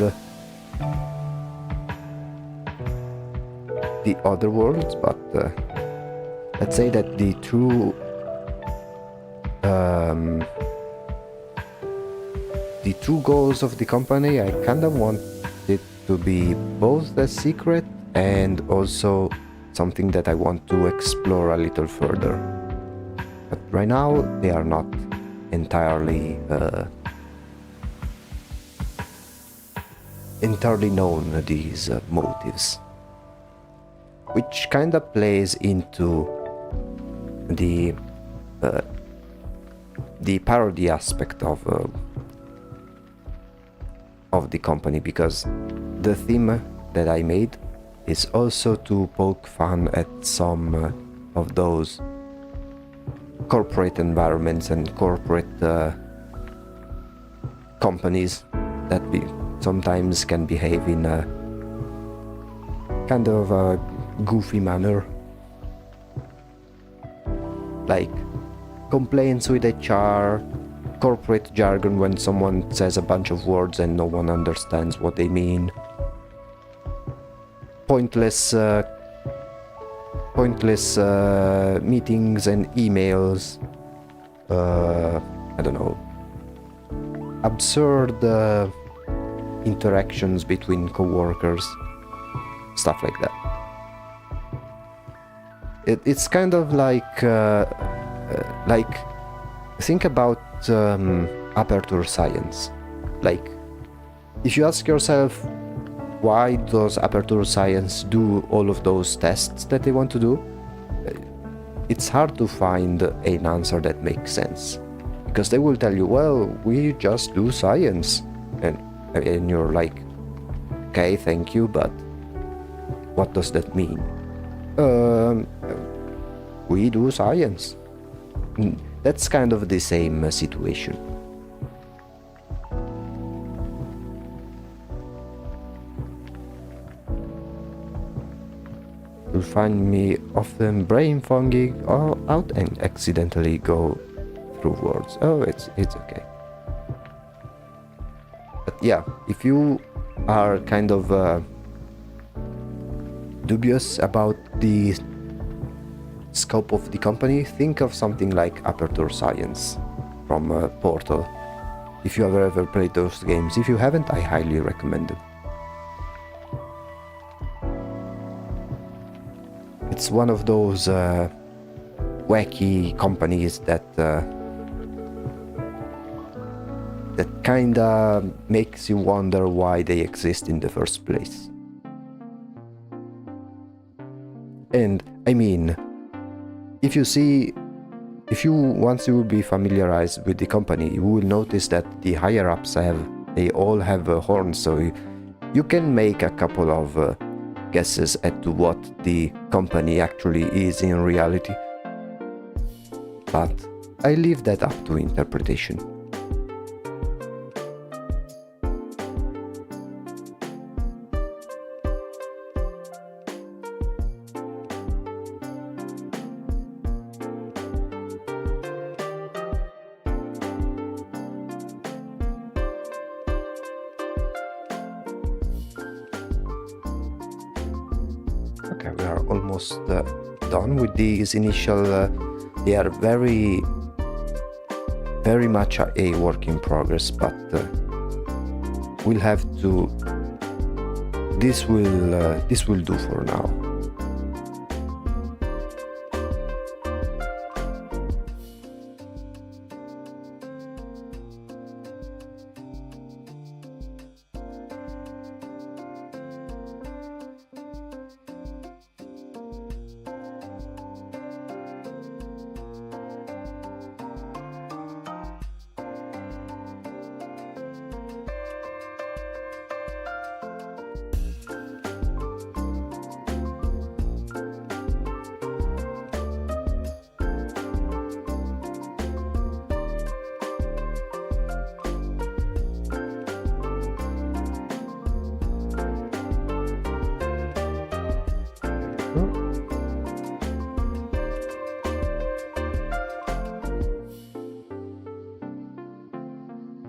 the other worlds, but let's say that the two goals of the company, I kind of want it to be both a secret and also something that I want to explore a little further. But right now they are not entirely known, these motives, which kind of plays into the parody aspect of the company, because the theme that I made is also to poke fun at some of those corporate environments and corporate companies that sometimes can behave in a kind of a goofy manner, like complaints with HR, corporate jargon when someone says a bunch of words and no one understands what they mean, pointless meetings and emails, I don't know, absurd interactions between co-workers, stuff like that. It's kind of like think about aperture science. Like, if you ask yourself, why does aperture science do all of those tests that they want to do? It's hard to find an answer that makes sense, because they will tell you, well, we just do science, and you're like, okay, thank you, but what does that mean? We do science. That's kind of the same situation. You'll find me often brain fonging out and accidentally go through words. Oh, it's okay. But yeah, if you are kind of dubious about the scope of the company, think of something like Aperture Science from Portal. If you have ever played those games. If you haven't, I highly recommend them. It's one of those wacky companies that kinda makes you wonder why they exist in the first place. And I mean, once you will be familiarized with the company, you will notice that the higher ups they all have horns, so you can make a couple of guesses as to what the company actually is in reality, but I leave that up to interpretation. Okay, we are almost done with these initial. They are very much a work in progress, but we'll have to. This will do for now.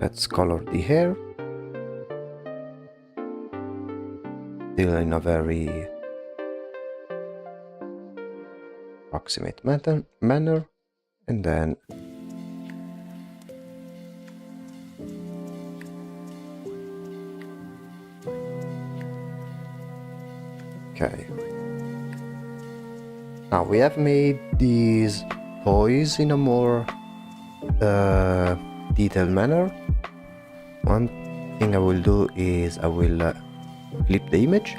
Let's color the hair. Still in a very approximate manner, and then okay. Now we have made these toys in a more detailed manner. One thing I will do is I will flip the image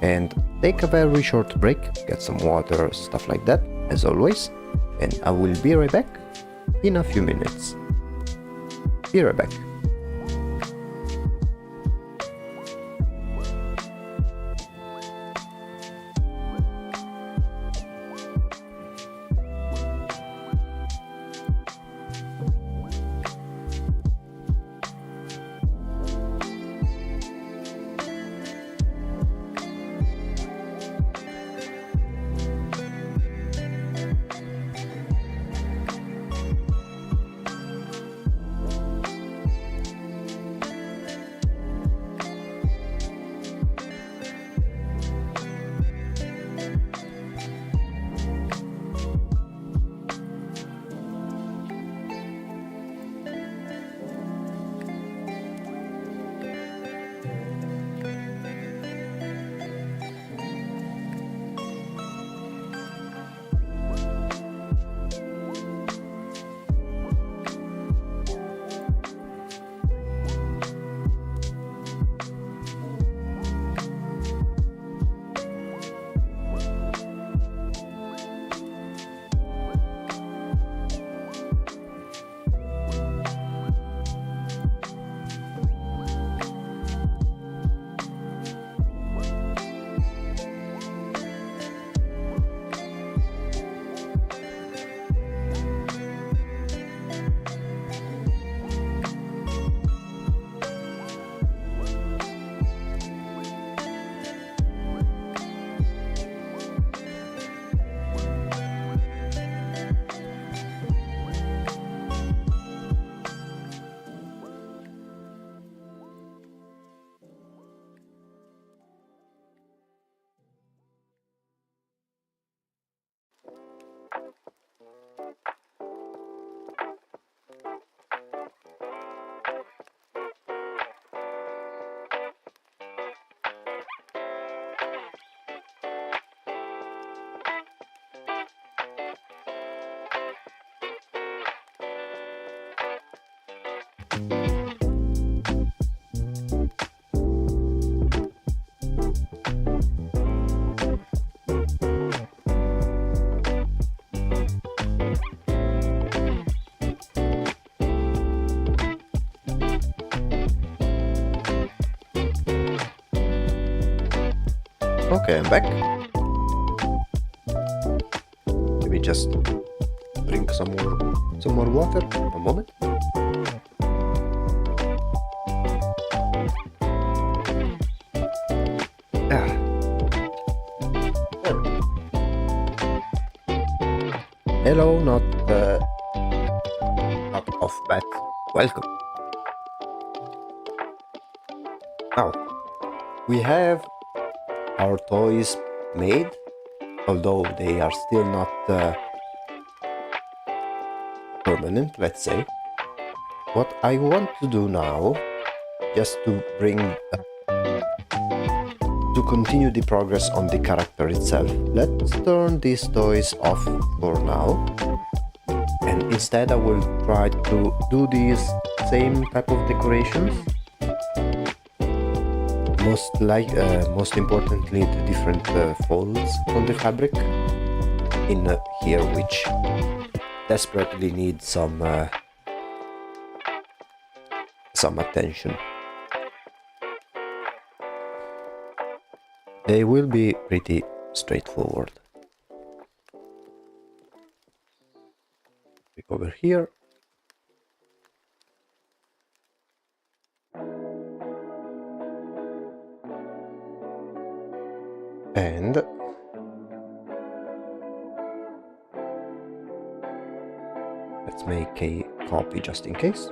and take a very short break, get some water, stuff like that, as always, and I will be right back in a few minutes. Be right back. Okay, I'm back. Let me just drink some more water. A moment. Ah. Hello, not off, but welcome. Now we have our toys made, although they are still not permanent, let's say. What I want to do now, just to continue the progress on the character itself, let's turn these toys off for now, and instead I will try to do these same type of decorations. Most importantly, the different folds on the fabric in here, which desperately need some attention. They will be pretty straightforward. Click over here. And let's make a copy just in case.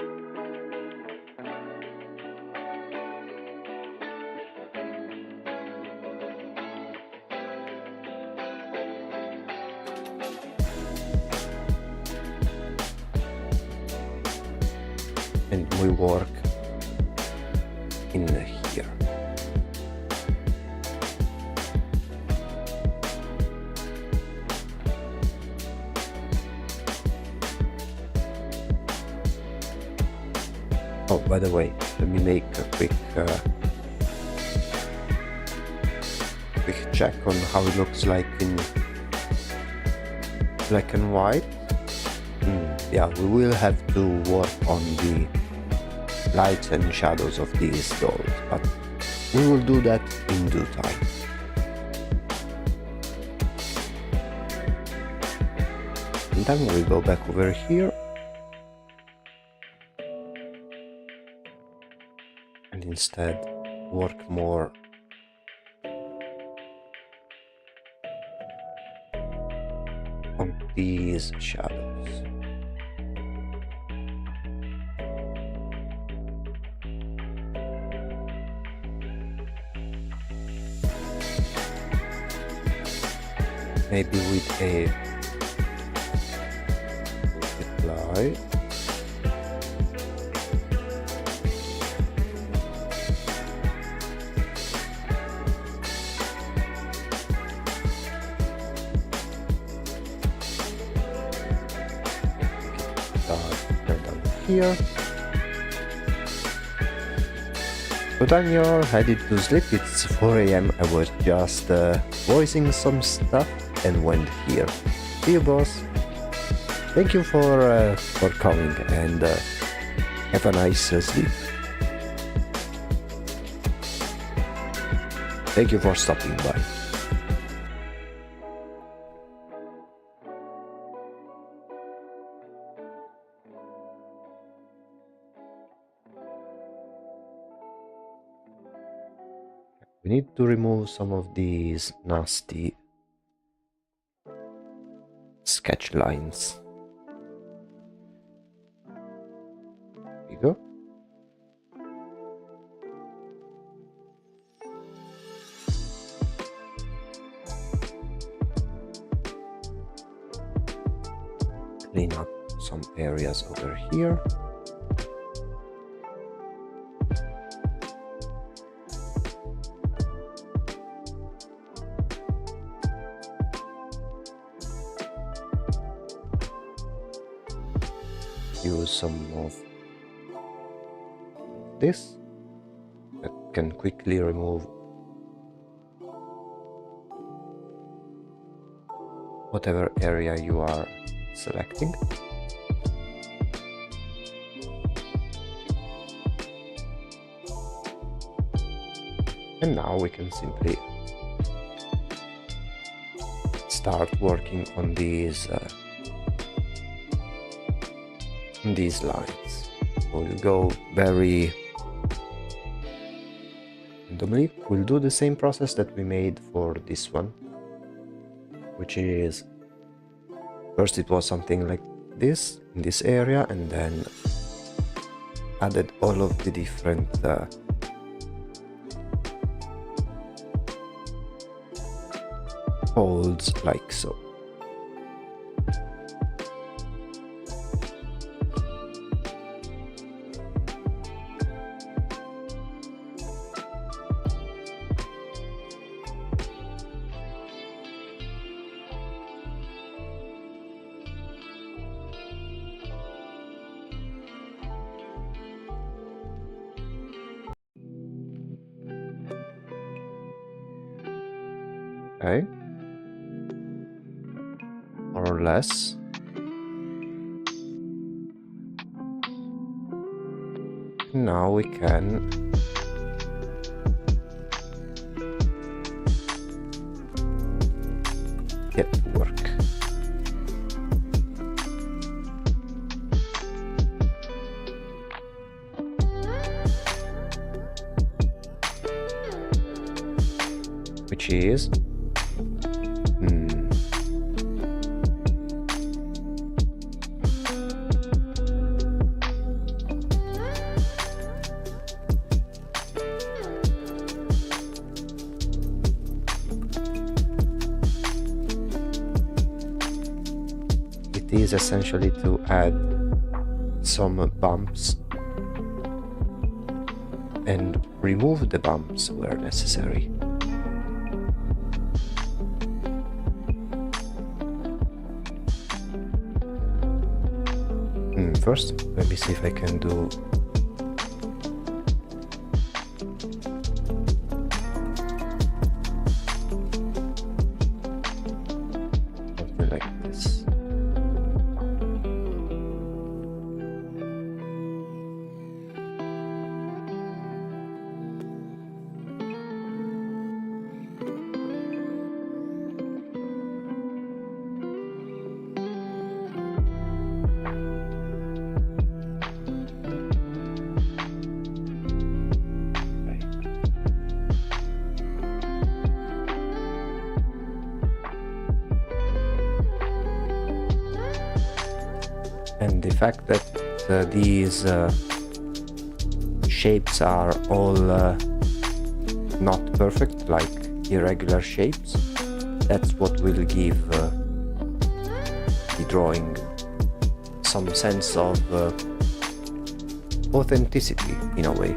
And we work in here. Oh, by the way, let me make a quick check on how it looks like in black and white. Yeah, we will have to work on the lights and shadows of these dolls, but we will do that in due time. And then we'll go back over here and instead work more on these shadows. Maybe with a reply. Down here. So then you're headed to sleep. It's 4 AM. I was just voicing some stuff and went here. See you, boss. Thank you for coming, and have a nice sleep. Thank you for stopping by. We need to remove some of these nasty sketch lines. There you go. Clean up some areas over here. Use some of this that can quickly remove whatever area you are selecting. And now we can simply start working on these lines. We'll go very randomly. We'll do the same process that we made for this one, which is first it was something like this in this area, and then added all of the different folds like so. Okay, more or less. Now we can get to work. Which is it is essentially to add some bumps and remove the bumps where necessary. First, let me see if I can do something like this. And the fact that these shapes are all not perfect, like irregular shapes, that's what will give the drawing some sense of authenticity in a way.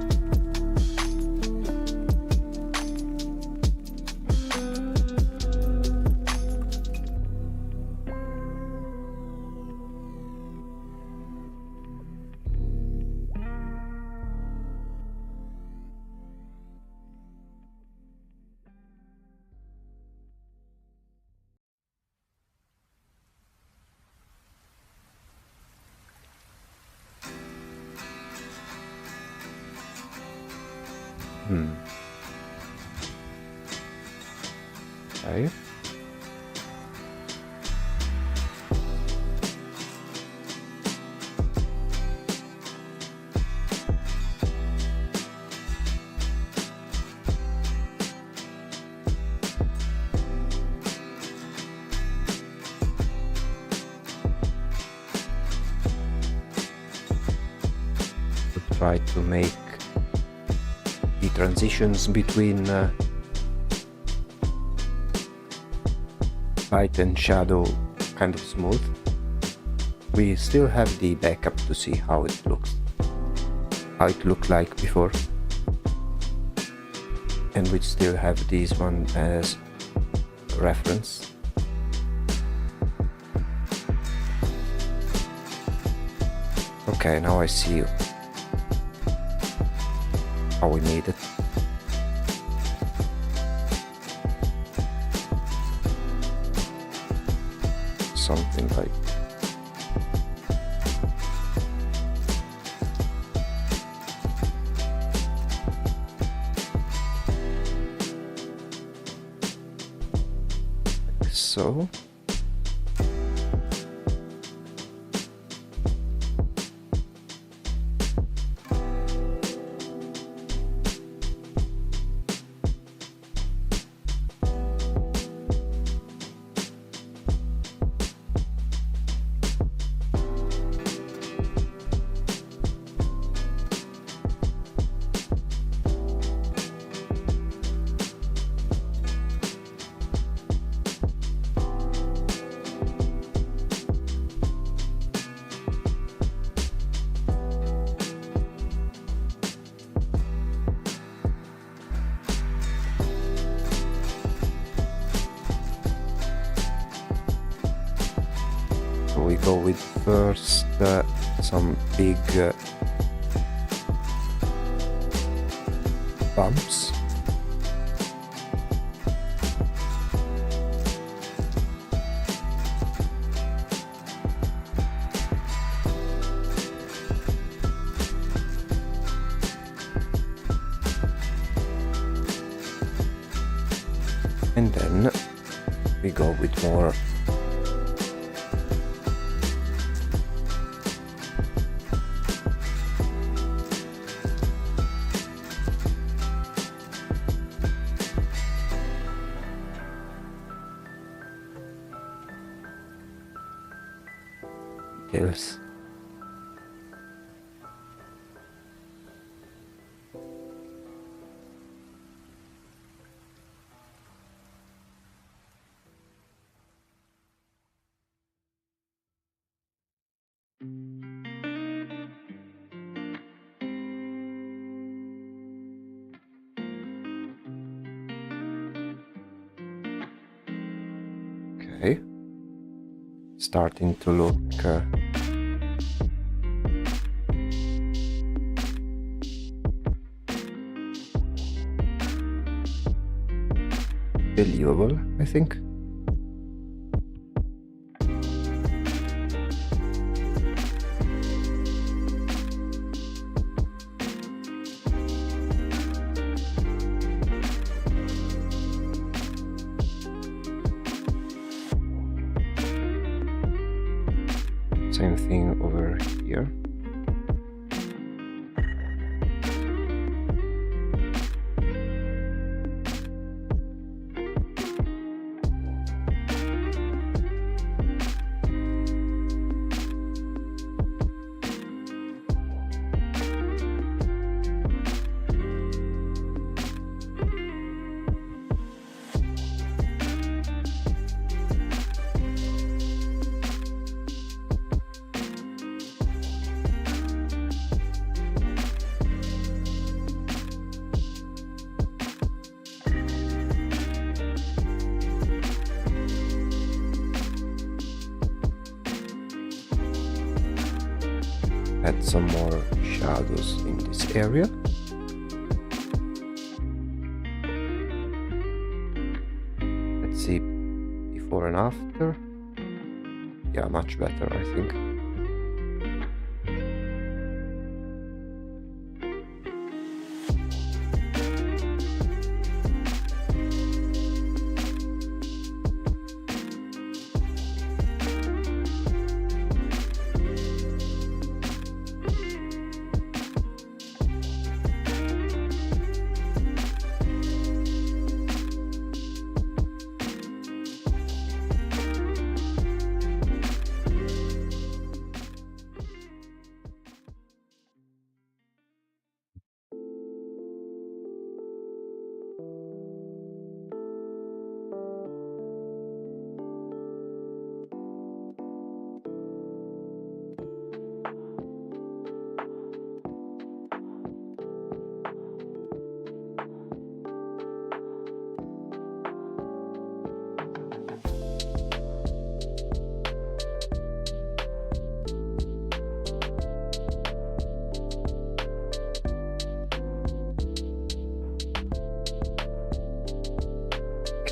Okay. Try to make the transitions between light and shadow kind of smooth. We still have the backup to see how it looks, how it looked like before, and we still have this one as reference. Okay, now I see how we made it. Something like so. We go with first some big bumps. And then we go with more details. Okay, starting to look believable, I think. Same thing over here. Add some more shadows in this area. Let's see before and after. Yeah, much better, I think.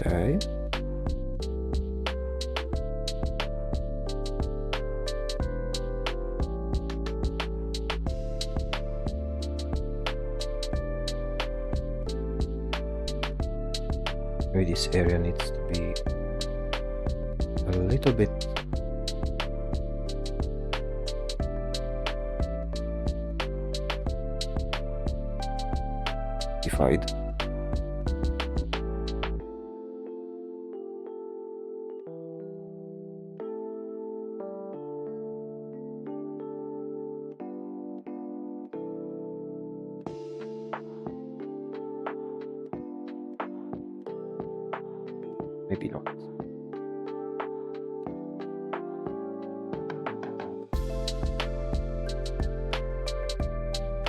Okay. Maybe this area needs to be a little bit defied. Maybe not.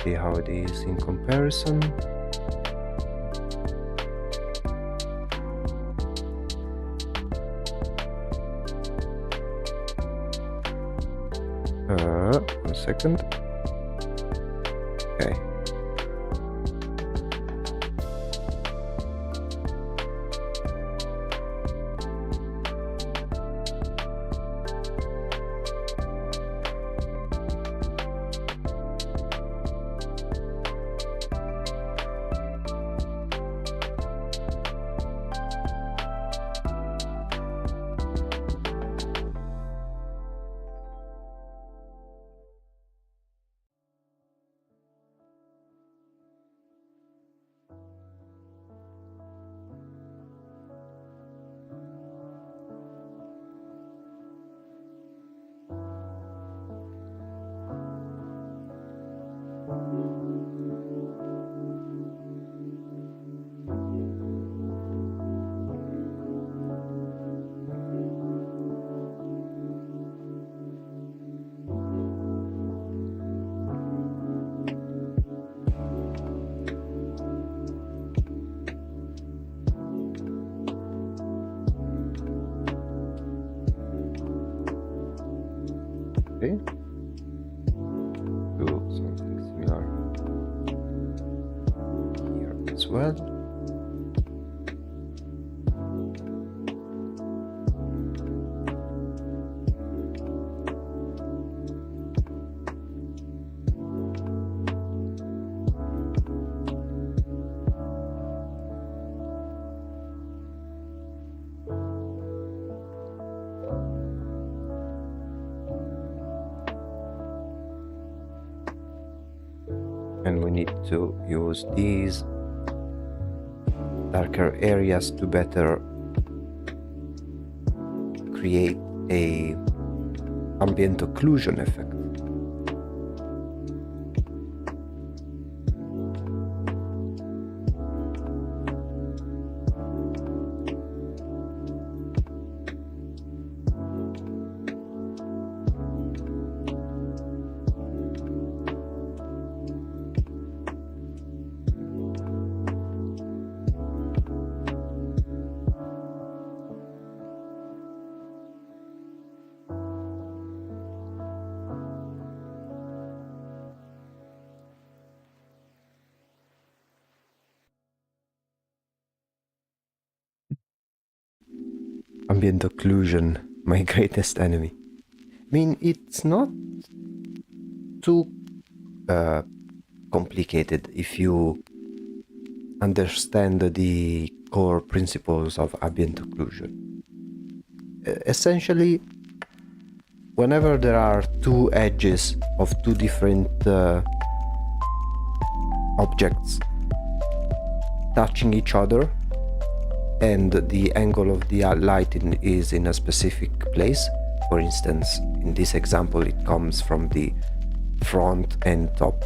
See how it is in comparison. One second. Okay. Okay. Do something similar here as well. And we need to use these darker areas to better create a ambient occlusion effect. Ambient occlusion, my greatest enemy. I mean, it's not too complicated if you understand the core principles of ambient occlusion. Essentially, whenever there are two edges of two different objects touching each other, and the angle of the light is in a specific place. For instance, in this example, it comes from the front and top,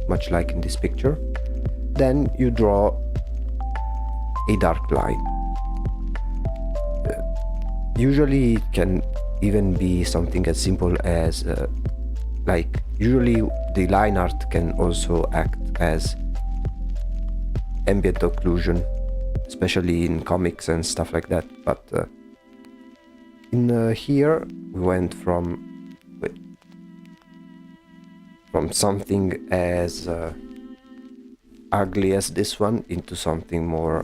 much like in this picture. Then you draw a dark line. Usually it can even be something as simple as usually the line art can also act as ambient occlusion, especially in comics and stuff like that. But in here we went from something as ugly as this one into something more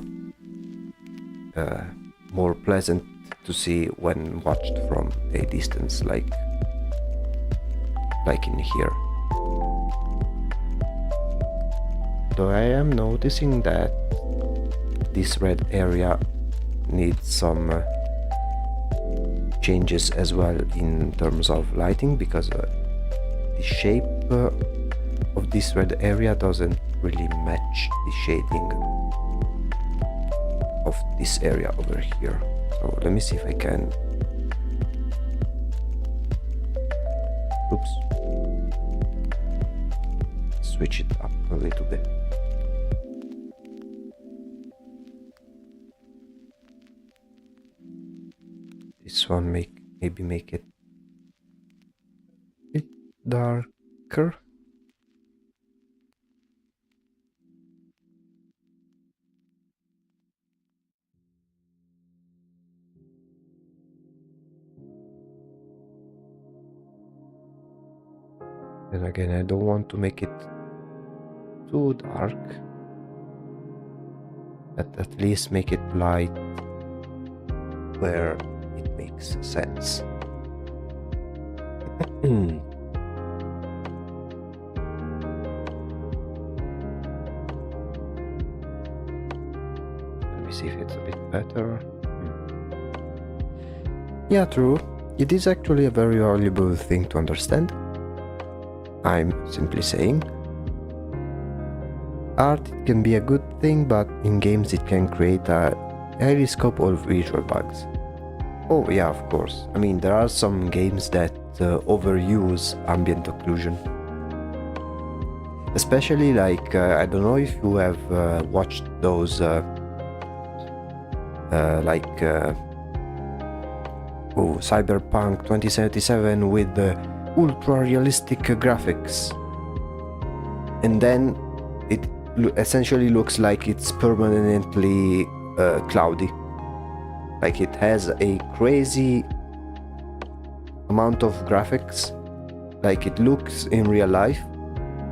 pleasant to see when watched from a distance, like in here. Though I am noticing that this red area needs some changes as well in terms of lighting, because the shape of this red area doesn't really match the shading of this area over here. So let me see if I can, oops, switch it up a little bit. This one maybe make it a bit darker. Then again, I don't want to make it too dark, but at least make it light where it makes sense. Let me see if it's a bit better. Yeah, true. It is actually a very valuable thing to understand. I'm simply saying. Art can be a good thing, but in games it can create a high risk of visual bugs. Oh yeah, of course. I mean, there are some games that overuse ambient occlusion. Especially like, I don't know if you have watched those Cyberpunk 2077 with ultra realistic graphics, and then it essentially looks like it's permanently cloudy, like it has a crazy amount of graphics, like it looks in real life,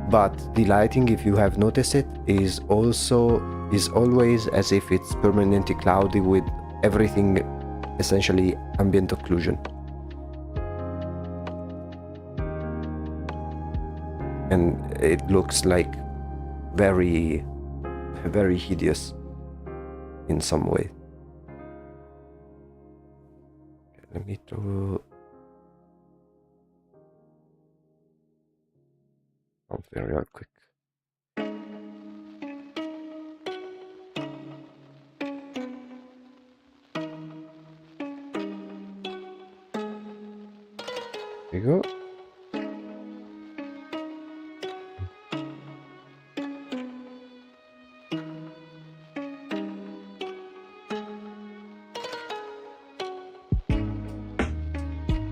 but the lighting, if you have noticed it, is always as if it's permanently cloudy with everything essentially ambient occlusion. And it looks like very, very hideous in some way. Okay, let me do something real quick. There you go.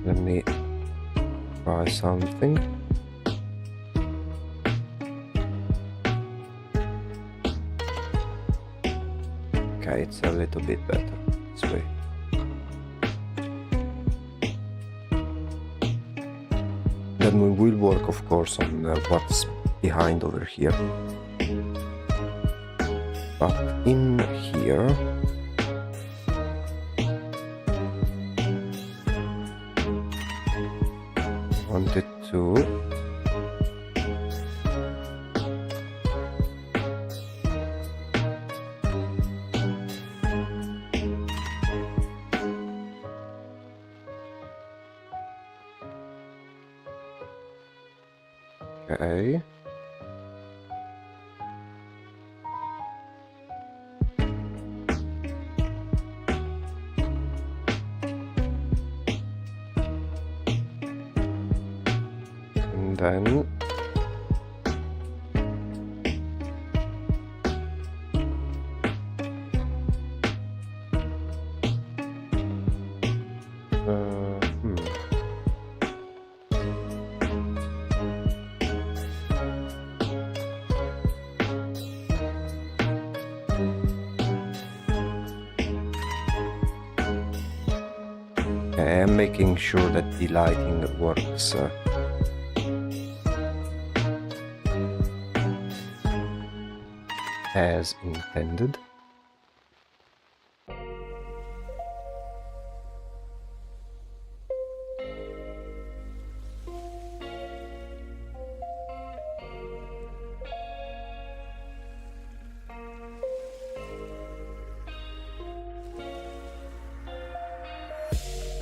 Let me try something. Okay, it's a little bit better this way. Then we will work, of course, on what's behind over here. But in here, I wanted to okay. And then I am making sure that the lighting works as intended.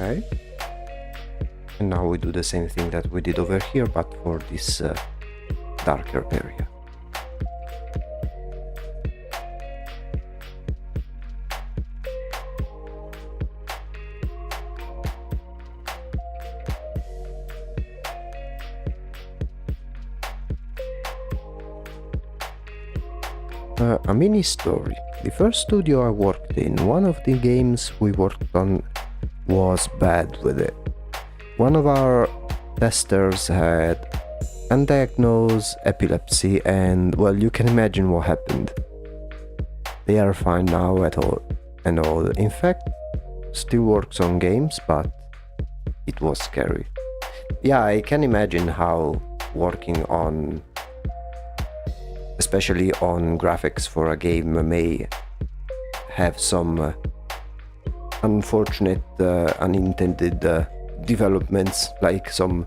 Okay. And now we do the same thing that we did over here, but for this darker area. A mini story. The first studio I worked in, one of the games we worked on was bad with it. One of our testers had undiagnosed epilepsy, and well, you can imagine what happened. They are fine now at all and all. In fact, still works on games, but it was scary. Yeah, I can imagine how working on, especially on graphics for a game, may have some unfortunate, unintended developments, like some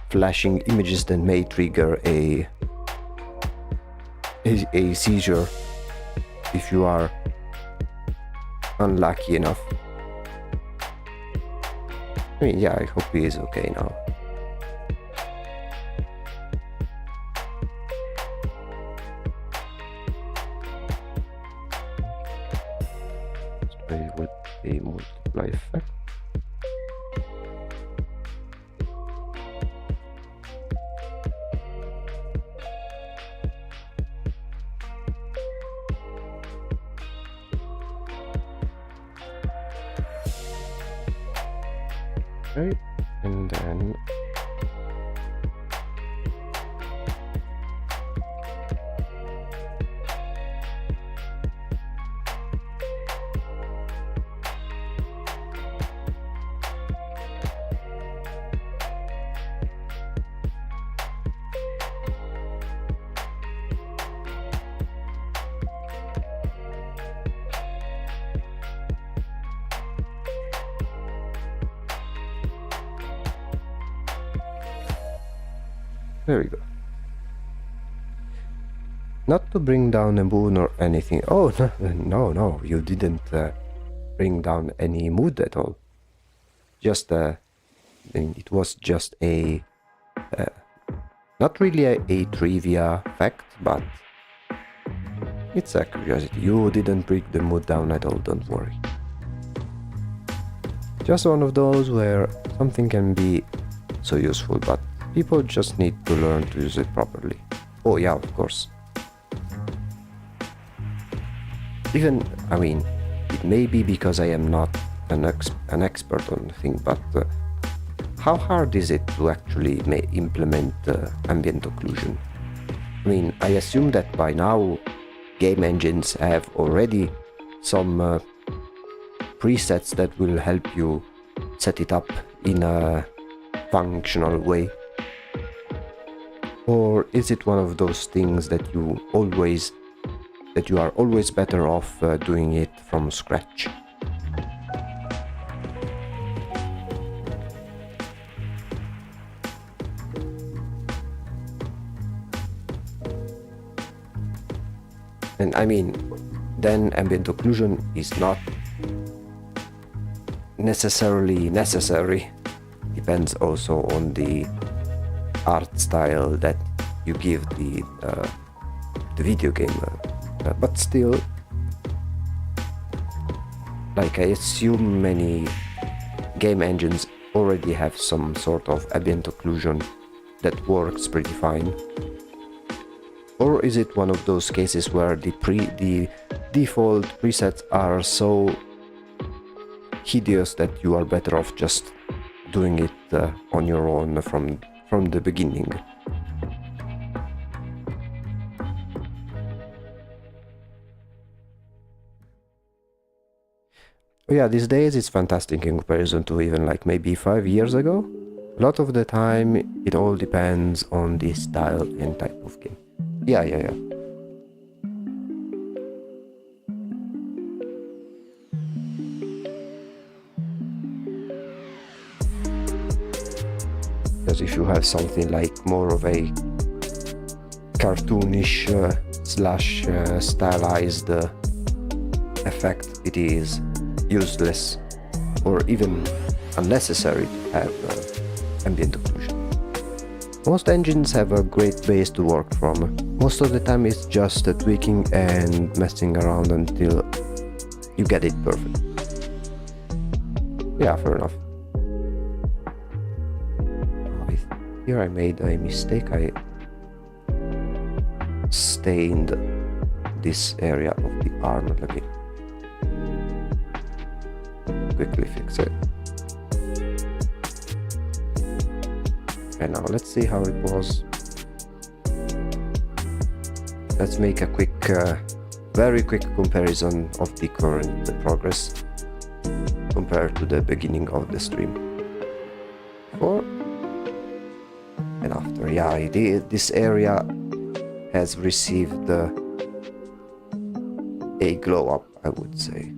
flashing images that may trigger a seizure if you are unlucky enough. I mean, yeah, I hope he is okay now. With a multiply effect. Okay, and then there we go. Not to bring down a mood or anything. Oh, no, you didn't bring down any mood at all. Just, it was just a, not really a trivia fact, but it's a curiosity. You didn't bring the mood down at all, don't worry. Just one of those where something can be so useful, but people just need to learn to use it properly. Oh yeah, of course. Even, I mean, it may be because I am not an expert on the thing, but how hard is it to actually implement ambient occlusion? I mean, I assume that by now game engines have already some presets that will help you set it up in a functional way. Or is it one of those things that you are always better off doing it from scratch? And I mean, then ambient occlusion is not necessarily necessary. Depends also on the art style that you give the video game, but still, like, I assume many game engines already have some sort of ambient occlusion that works pretty fine. Or is it one of those cases where the default presets are so hideous that you are better off just doing it on your own from the beginning? Oh yeah, these days it's fantastic in comparison to even like maybe 5 years ago. A lot of the time it all depends on the style and type of game. Yeah. Because if you have something like more of a cartoonish slash stylized effect, it is useless. Or even unnecessary to have ambient occlusion. Most engines have a great base to work from. Most of the time it's just tweaking and messing around until you get it perfect. Yeah, fair enough. Here I made a mistake. I stained this area of the arm. Let me quickly fix it. And now let's see how it was. Let's make a quick, very quick comparison of the current progress compared to the beginning of the stream. Before and after. Yeah, this area has received a glow up, I would say.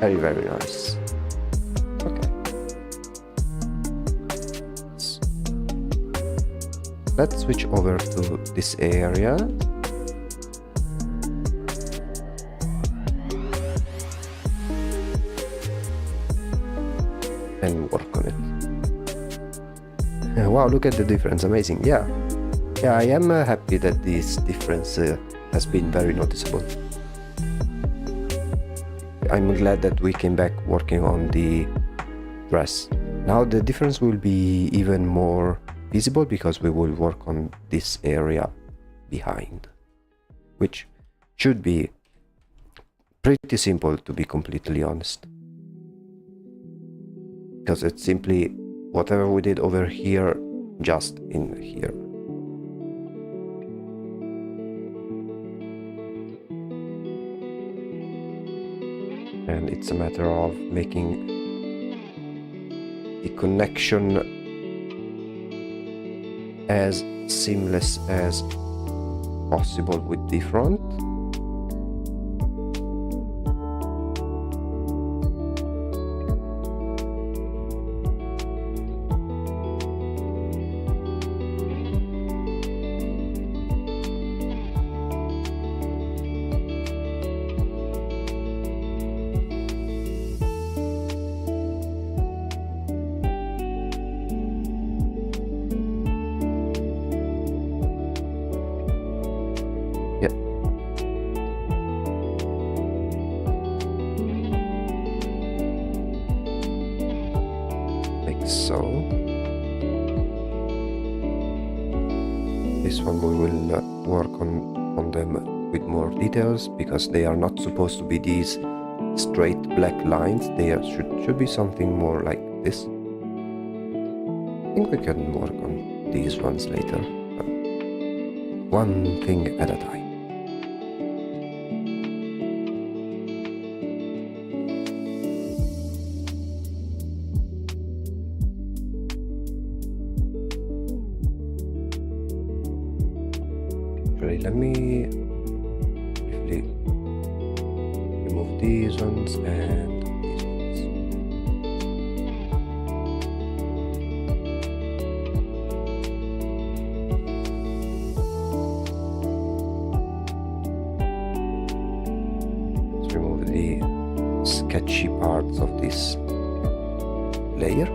Very, very nice. Okay. Let's switch over to this area. And work on it. Wow, look at the difference, amazing. Yeah, I am happy that this difference has been very noticeable. I'm glad that we came back working on the dress. Now the difference will be even more visible because we will work on this area behind, which should be pretty simple, to be completely honest, because it's simply whatever we did over here, just in here. And it's a matter of making the connection as seamless as possible with the front. So this one we will work on them with more details, because they are not supposed to be these straight black lines. They should be something more like this. I think we can work on these ones later, but one thing at a time. Let me briefly remove these ones and these ones. Let's remove the sketchy parts of this layer.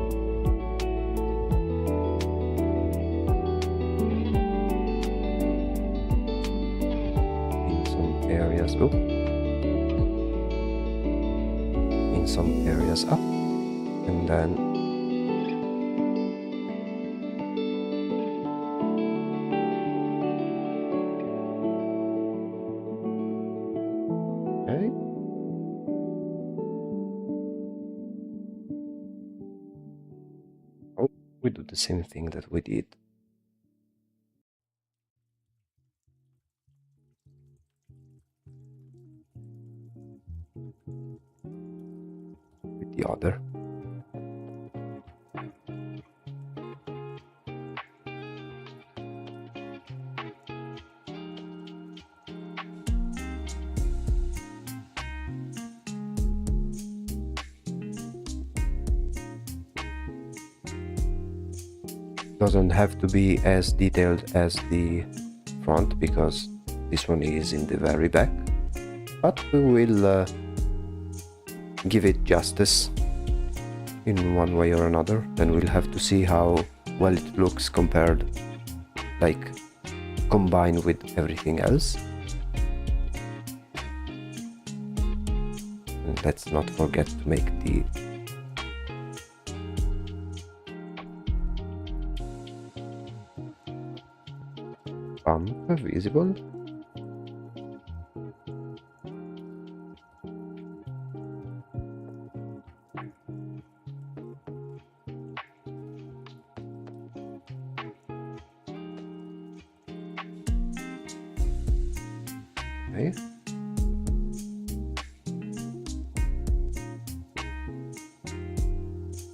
In some areas up, and then okay. Oh, we do the same thing that we did with the other. Doesn't have to be as detailed as the front, because this one is in the very back, but we will give it justice in one way or another. Then we'll have to see how well it looks compared, like combined with everything else. And let's not forget to make the bump visible. Okay.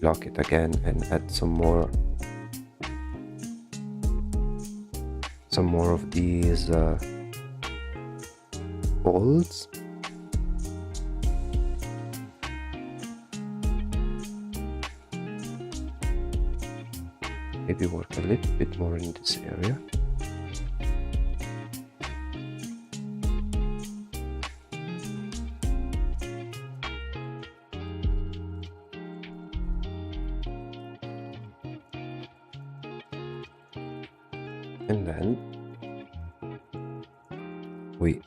Lock it again and add some more of these bolts. Maybe work a little bit more in this area. And then we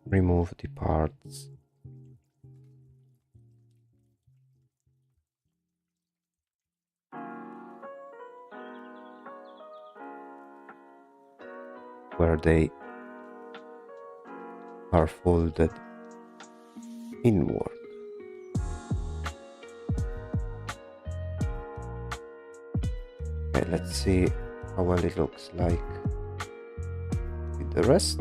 remove the parts where they are folded inward. Okay, let's see how well it looks like with the rest.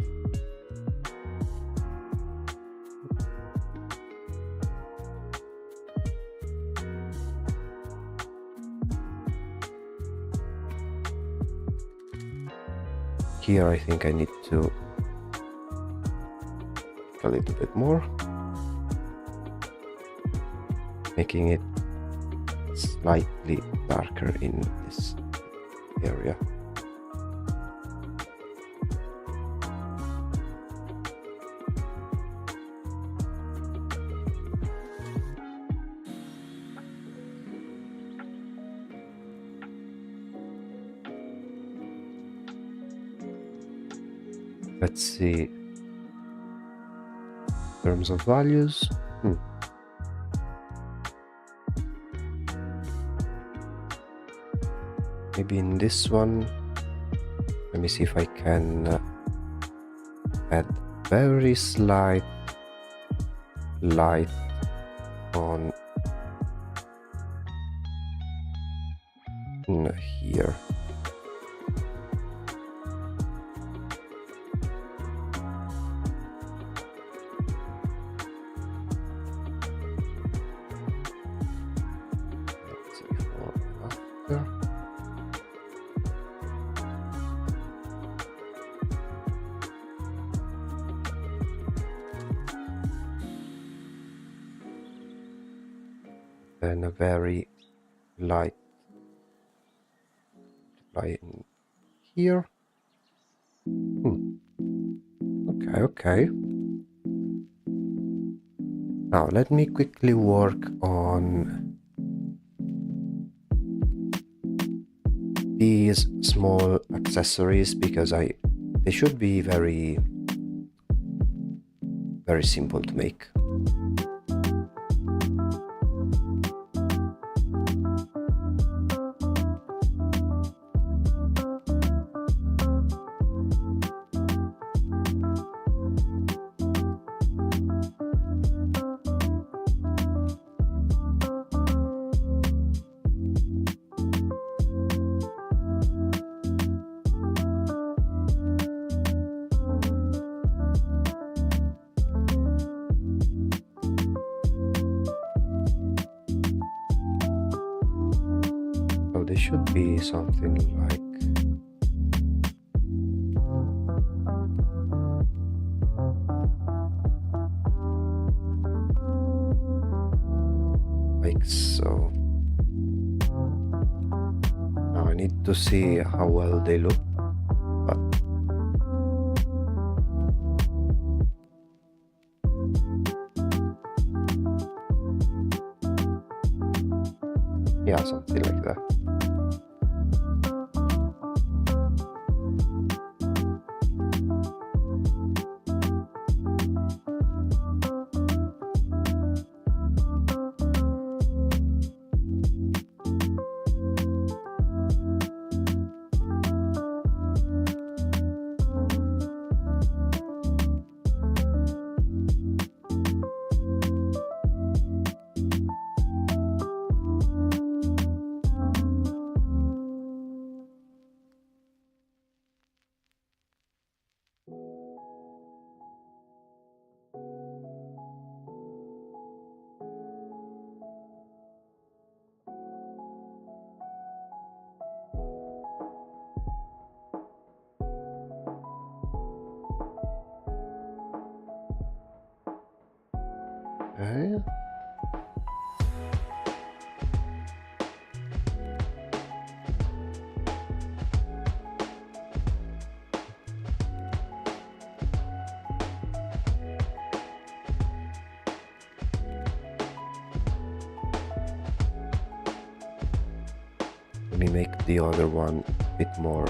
Here I think I need to a little bit more, making it slightly darker in this area. Let's see, in terms of values, maybe in this one, let me see if I can add very slight light on here. And a very light light in here. Okay. Now let me quickly work on these small accessories because they should be very simple to make. They should be something like so. Now I need to see how well they look, but Okay. Let me make the other one a bit more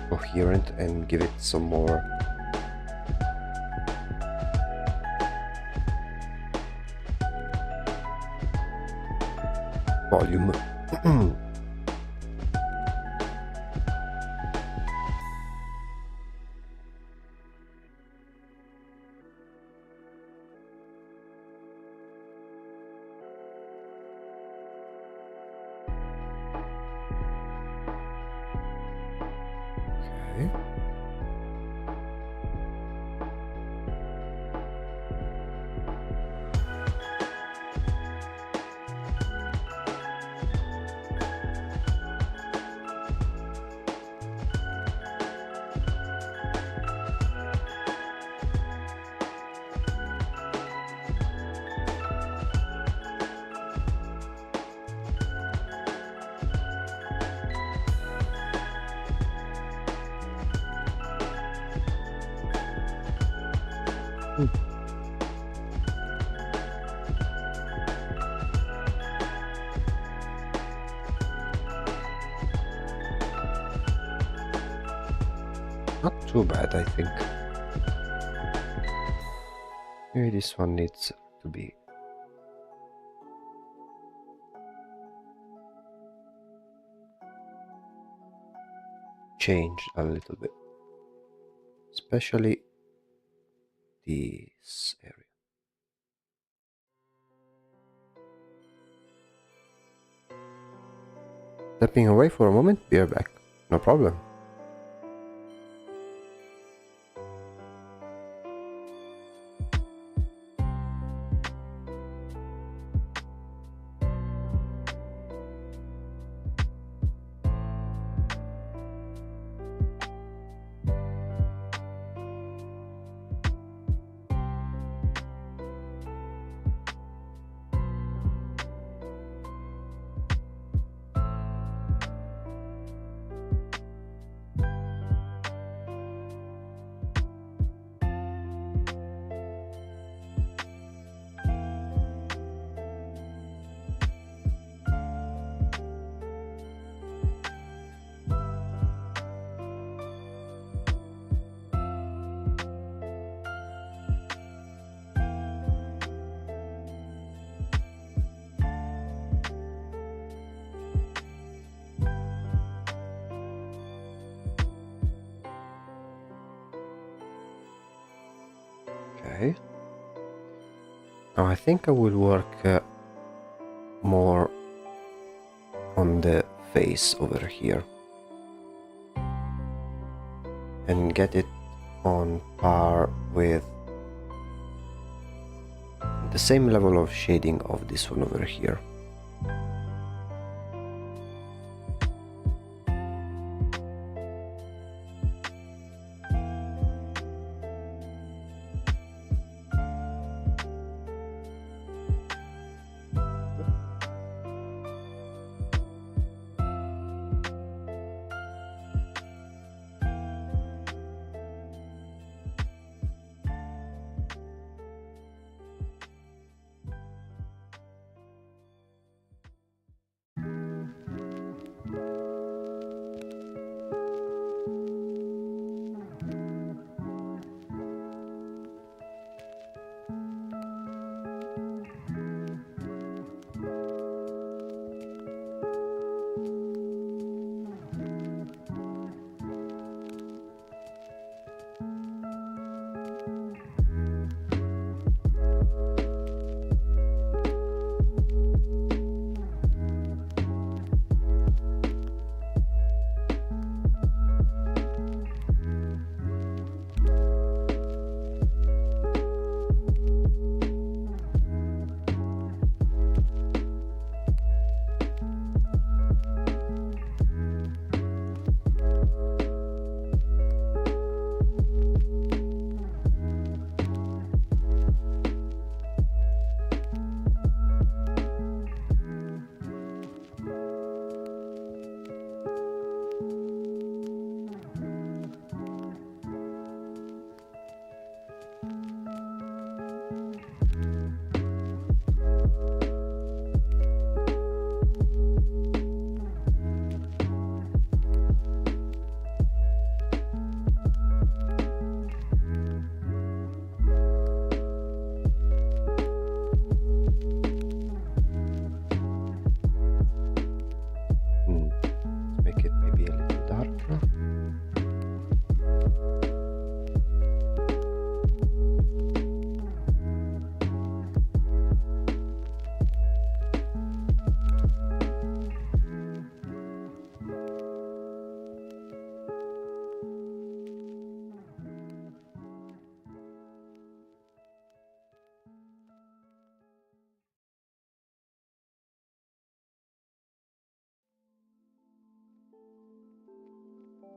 coherent and give it some more volume. Okay. Hmm. Not too bad, I think. Maybe this one needs to be changed a little bit, especially this area. Stepping away for a moment, be right back. No problem. Okay. Now I think I will work more on the face over here and get it on par with the same level of shading of this one over here.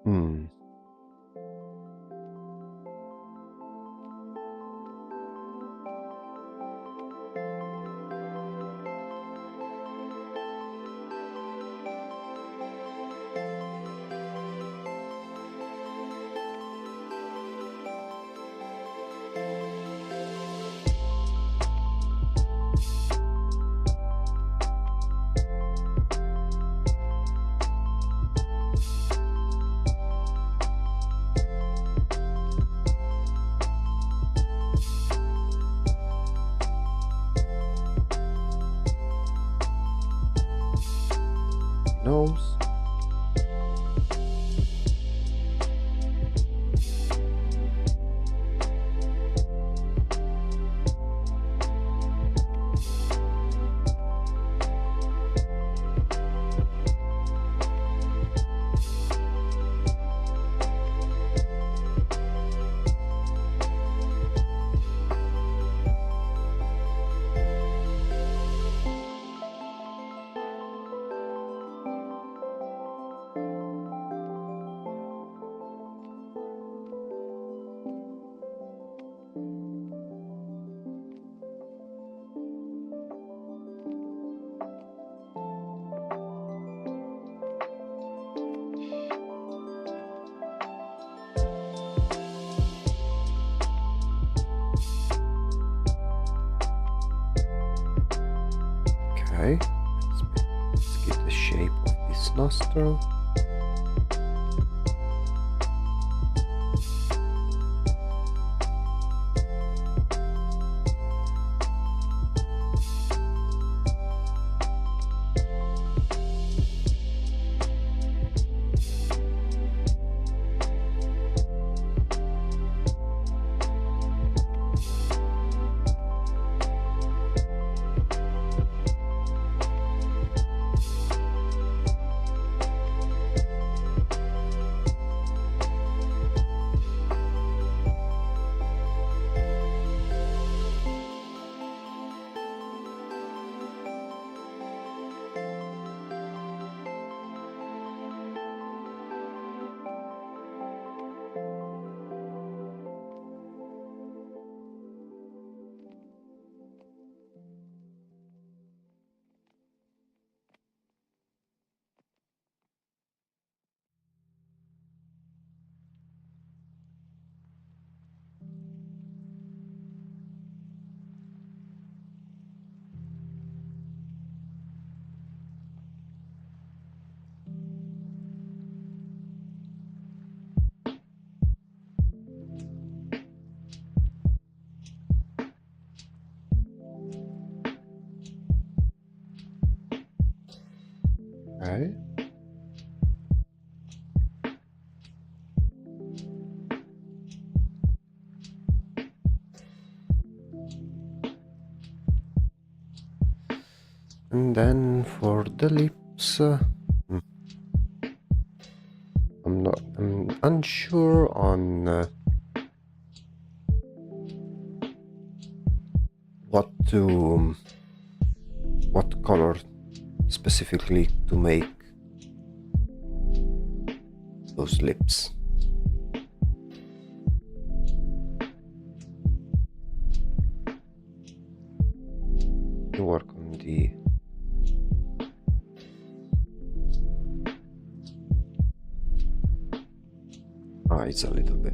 Hmm. Nose. Okay, let's get the shape of this nostril. Okay. And then for the lips, I'm unsure on what color specifically to make those lips. To work on the eyes a little bit.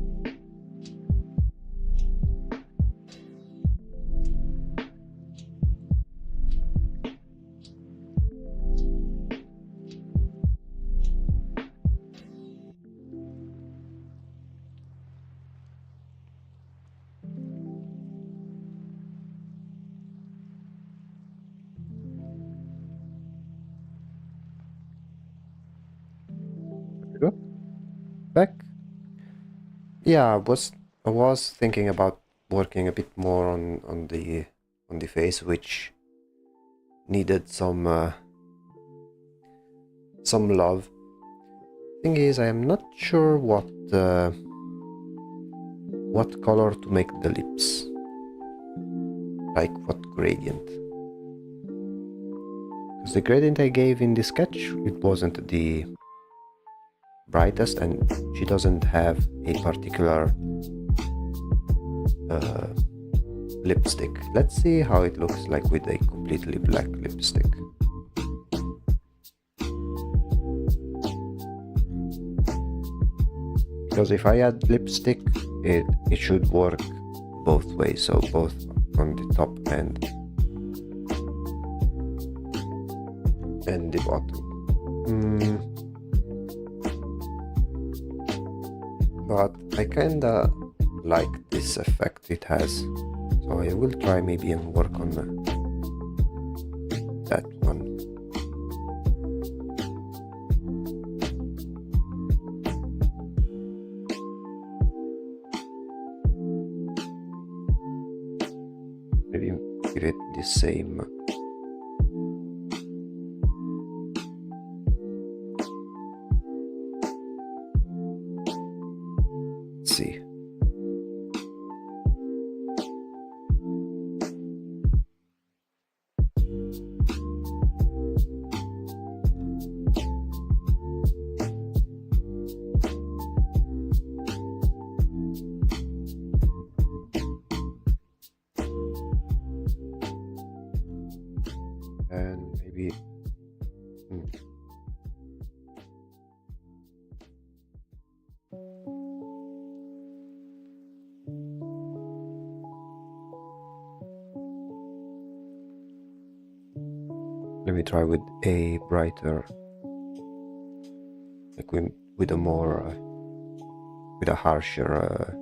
Good. Back. Yeah, I was thinking about working a bit more on the face, which needed some love. Thing is, I am not sure what color to make the lips, like what gradient. Because the gradient I gave in the sketch, it wasn't the brightest, and she doesn't have a particular lipstick. Let's see how it looks like with a completely black lipstick. Because if I add lipstick, it should work both ways, so both on the top and the bottom. But I kinda like this effect it has, so I will try maybe and work on that one. Maybe give it the same. Let's see. And maybe let me try with a brighter, like with a more with a harsher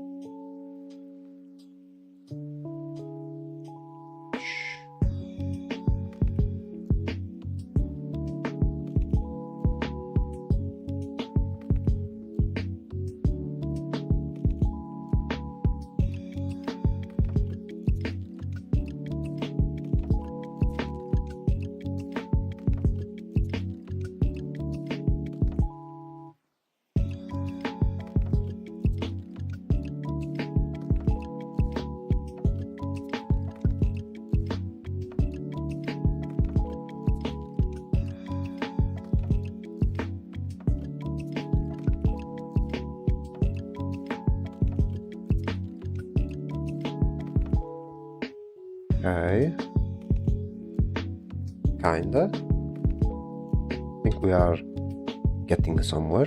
okay, kinda. I think we are getting somewhere.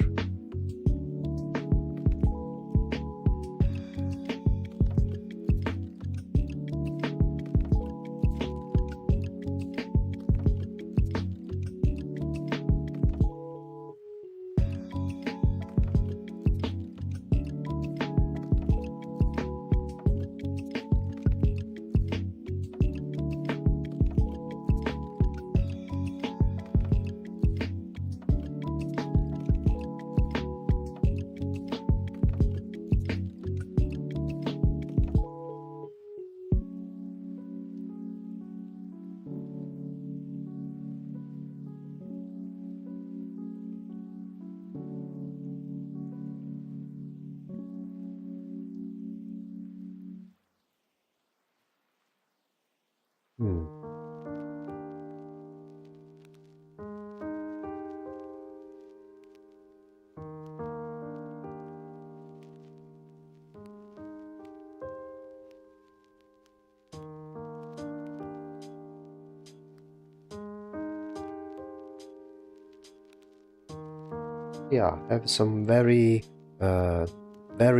Yeah, have some very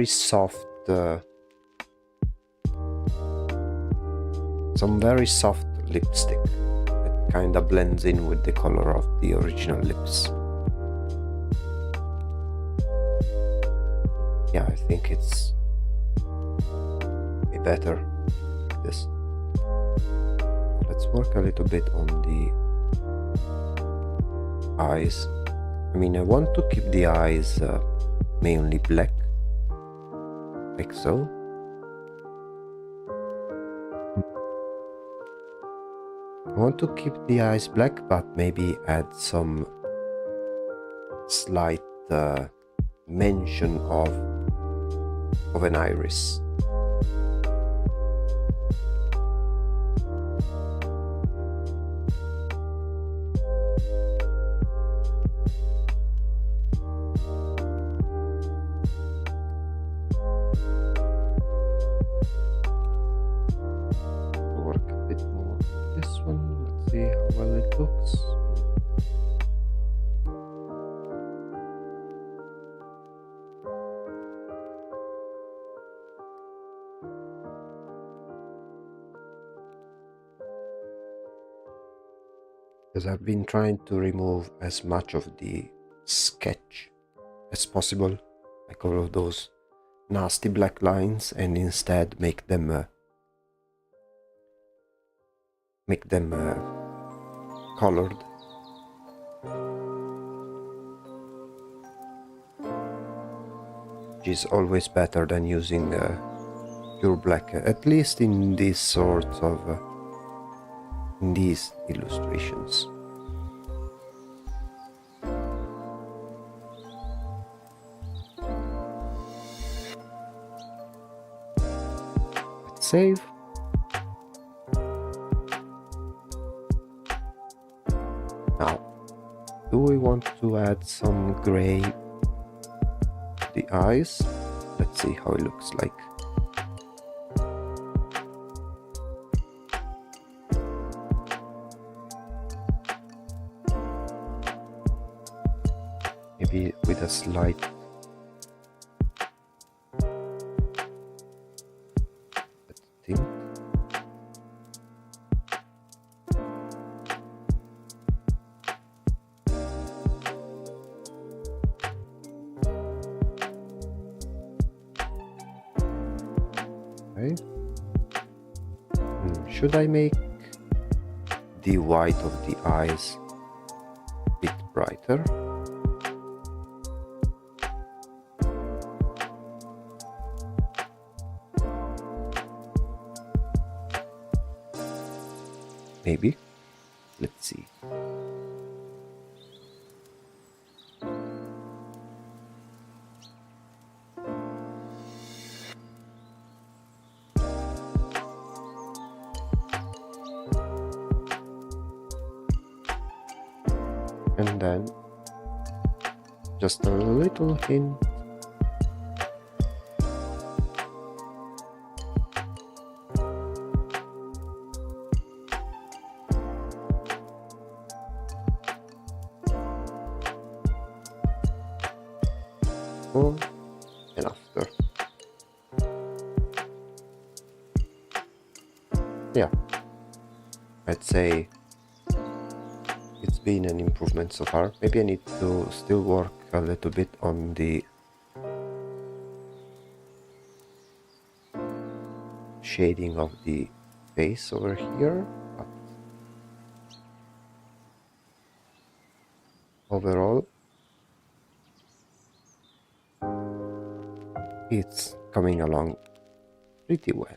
soft lipstick that kind of blends in with the color of the original lips. Yeah, I think it's way better like this. Let's work a little bit on the eyes. I mean, I want to keep the eyes mainly black, like so. I want to keep the eyes black, but maybe add some slight mention of an iris. see how well it looks. Because I've been trying to remove as much of the sketch as possible, like all of those nasty black lines, and instead make them colored. Which is always better than using pure black, at least in these sorts of in these illustrations. Let's save. Now, do we want to add some gray to the eyes? Let's see how it looks like. Maybe with a slight tint. Okay. Should I make the white of the eyes a bit brighter? Maybe. Let's see. And then just a little hint . Before and after. Yeah, I'd say it's been an improvement so far. Maybe I need to still work a little bit on the shading of the face over here, but overall it's coming along pretty well.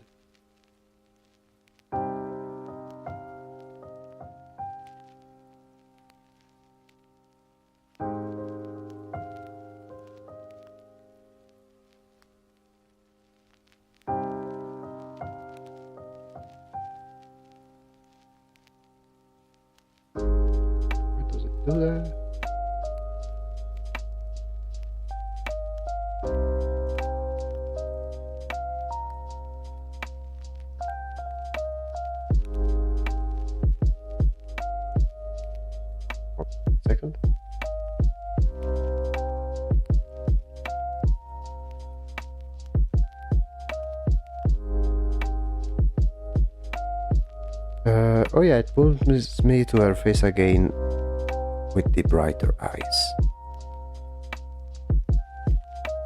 Where does it do that? Second. Oh yeah, it moves me to her face again with the brighter eyes.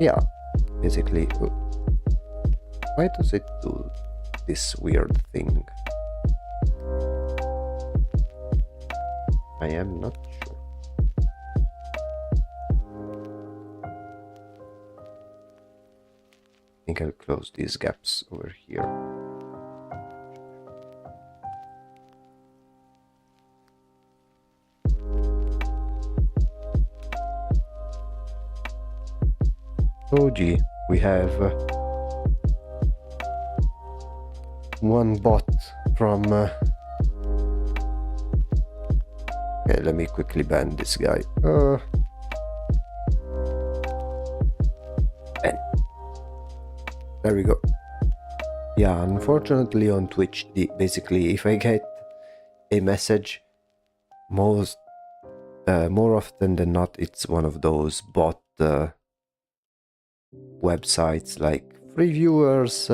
Yeah, basically. Why does it do this weird thing? I am not sure. I think I'll close these gaps over here. Oh gee, we have one bot from okay, let me quickly ban this guy. Ban. There we go. Yeah, unfortunately on Twitch, basically if I get a message, more often than not, it's one of those bot websites like free viewers.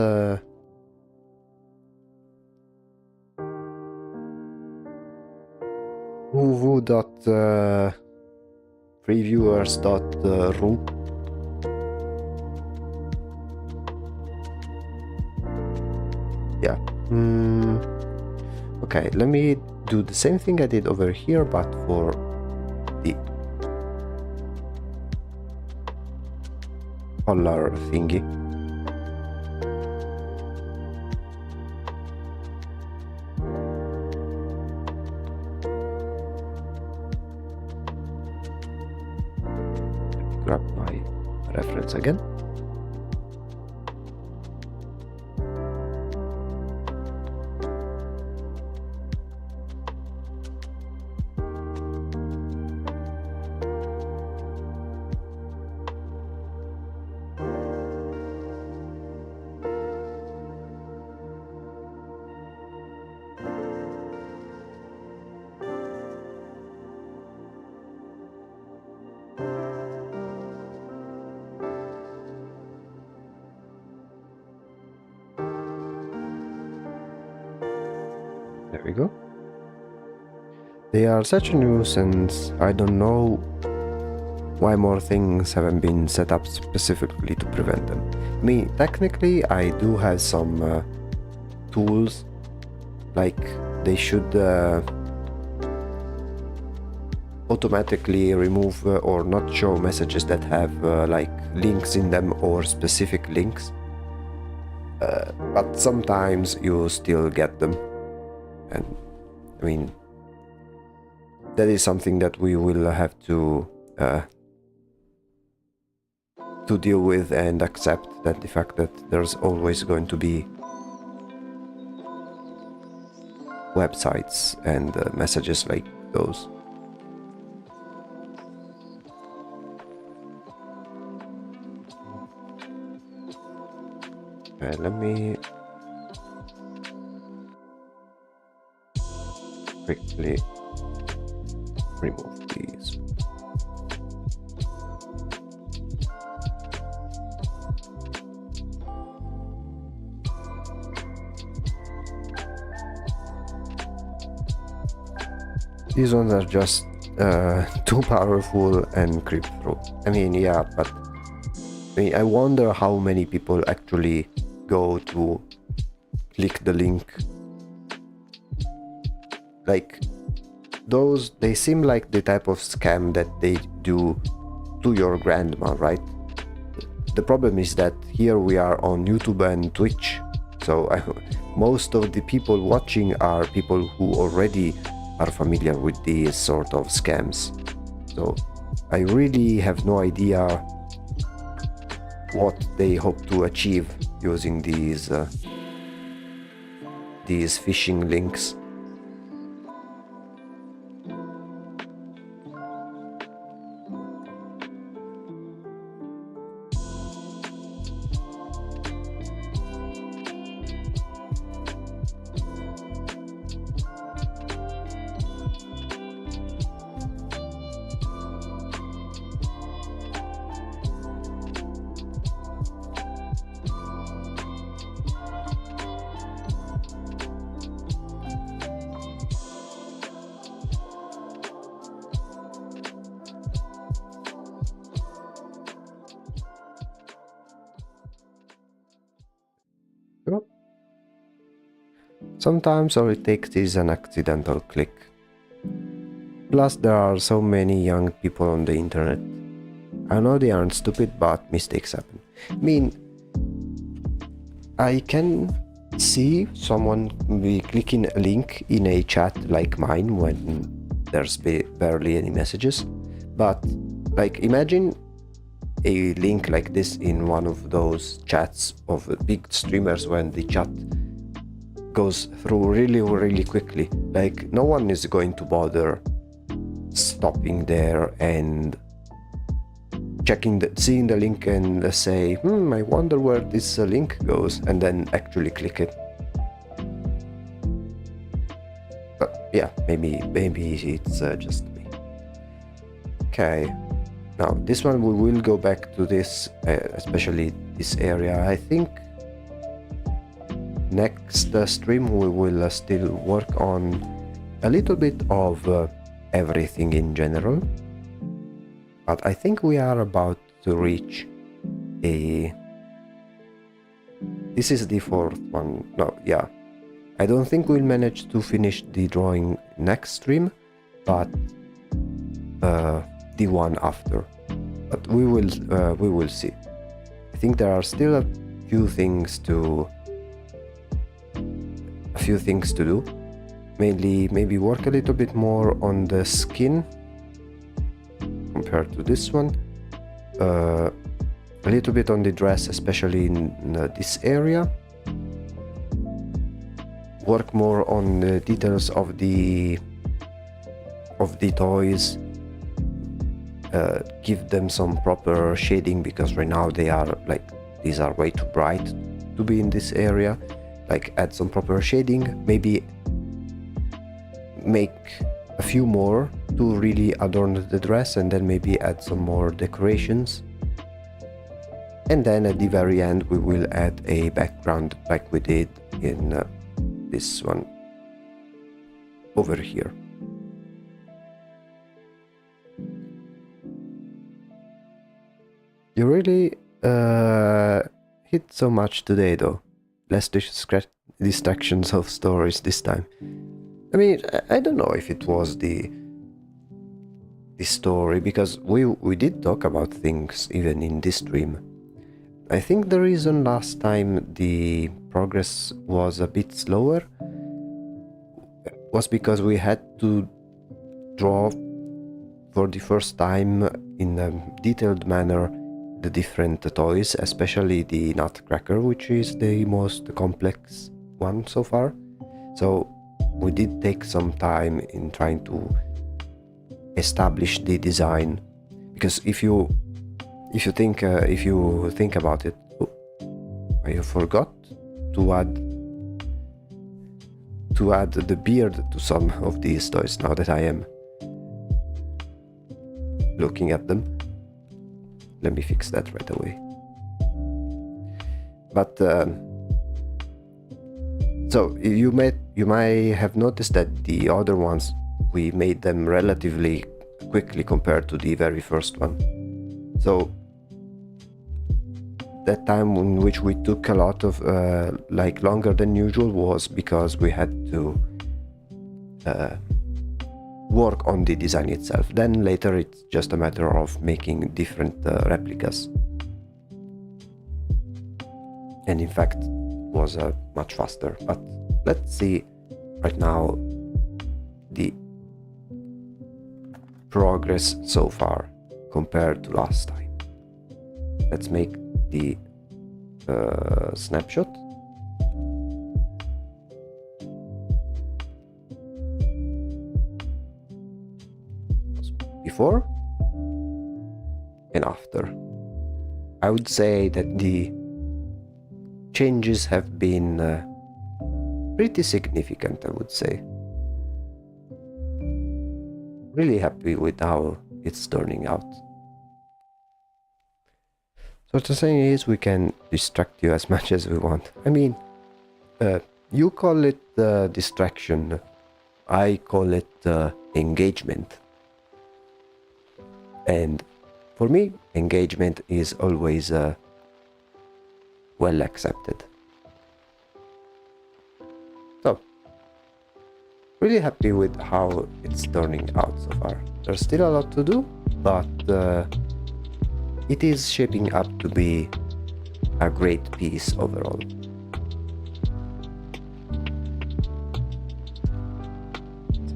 www.freeviewers.ru. Yeah. Okay, let me do the same thing I did over here, but for the color thingy. Grab my reference again. There we go. They are such a nuisance. I don't know why more things haven't been set up specifically to prevent them. I mean, technically, I do have some tools, like they should automatically remove or not show messages that have like links in them or specific links. But sometimes you still get them. And I mean, that is something that we will have to deal with and accept, that the fact that there's always going to be websites and messages like those. Let me quickly remove these. These ones are just too powerful and creep through. I mean, yeah, but I wonder how many people actually go to click the link. Like, those, they seem like the type of scam that they do to your grandma, right? The problem is that here we are on YouTube and Twitch, so most of the people watching are people who already are familiar with these sort of scams. So I really have no idea what they hope to achieve using these phishing links. Sometimes all it takes is an accidental click. Plus, there are so many young people on the internet. I know they aren't stupid, but mistakes happen. I mean, I can see someone be clicking a link in a chat like mine when there's barely any messages. But, like, imagine a link like this in one of those chats of big streamers when the chat goes through really quickly. Like, no one is going to bother stopping there and seeing the link and say, I wonder where this link goes, and then actually click it. But Yeah, maybe it's just me. Okay, now this one we will go back to this, especially this area. I think next stream we will still work on a little bit of everything in general, but I think we are about to reach a... This is the fourth one. No, yeah. I don't think we'll manage to finish the drawing next stream, but the one after. But we will see. I think there are still a few things to do. Mainly, maybe work a little bit more on the skin compared to this one. A little bit on the dress, especially in this area. Work more on the details of the toys. Give them some proper shading, because right now these are way too bright to be in this area. Like, add some proper shading, maybe make a few more to really adorn the dress, and then maybe add some more decorations. And then at the very end we will add a background like we did in this one over here. You really hit so much today though. Less distractions of stories this time. I mean, I don't know if it was the story, because we did talk about things even in this stream. I think the reason last time the progress was a bit slower was because we had to draw for the first time in a detailed manner the different toys, especially the Nutcracker, which is the most complex one so far. So we did take some time in trying to establish the design, because if you think about it, I forgot to add the beard to some of these toys now that I am looking at them. Let me fix that right away. But so you might have noticed that the other ones, we made them relatively quickly compared to the very first one. So that time in which we took a lot of longer than usual was because we had to work on the design itself. Then later it's just a matter of making different replicas, and in fact was much faster. But let's see right now the progress so far compared to last time. Let's make the snapshot. Before and after. I would say that the changes have been pretty significant, I would say. Really happy with how it's turning out. So what I'm saying is, we can distract you as much as we want. I mean, you call it distraction, I call it engagement. And for me, engagement is always well accepted. So, really happy with how it's turning out so far. There's still a lot to do, but it is shaping up to be a great piece overall.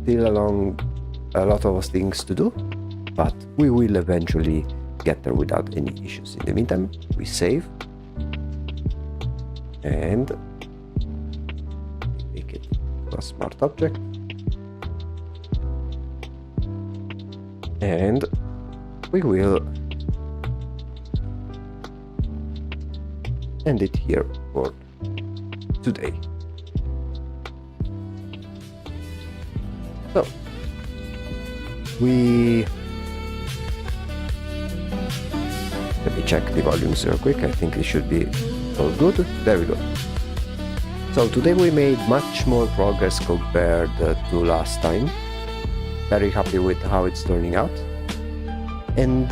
Still a lot of things to do, but we will eventually get there without any issues. In the meantime, we save and make it a smart object, and we will end it here for today. So let me check the volumes real quick. I think it should be all good. There we go. So today we made much more progress compared to last time. Very happy with how it's turning out. And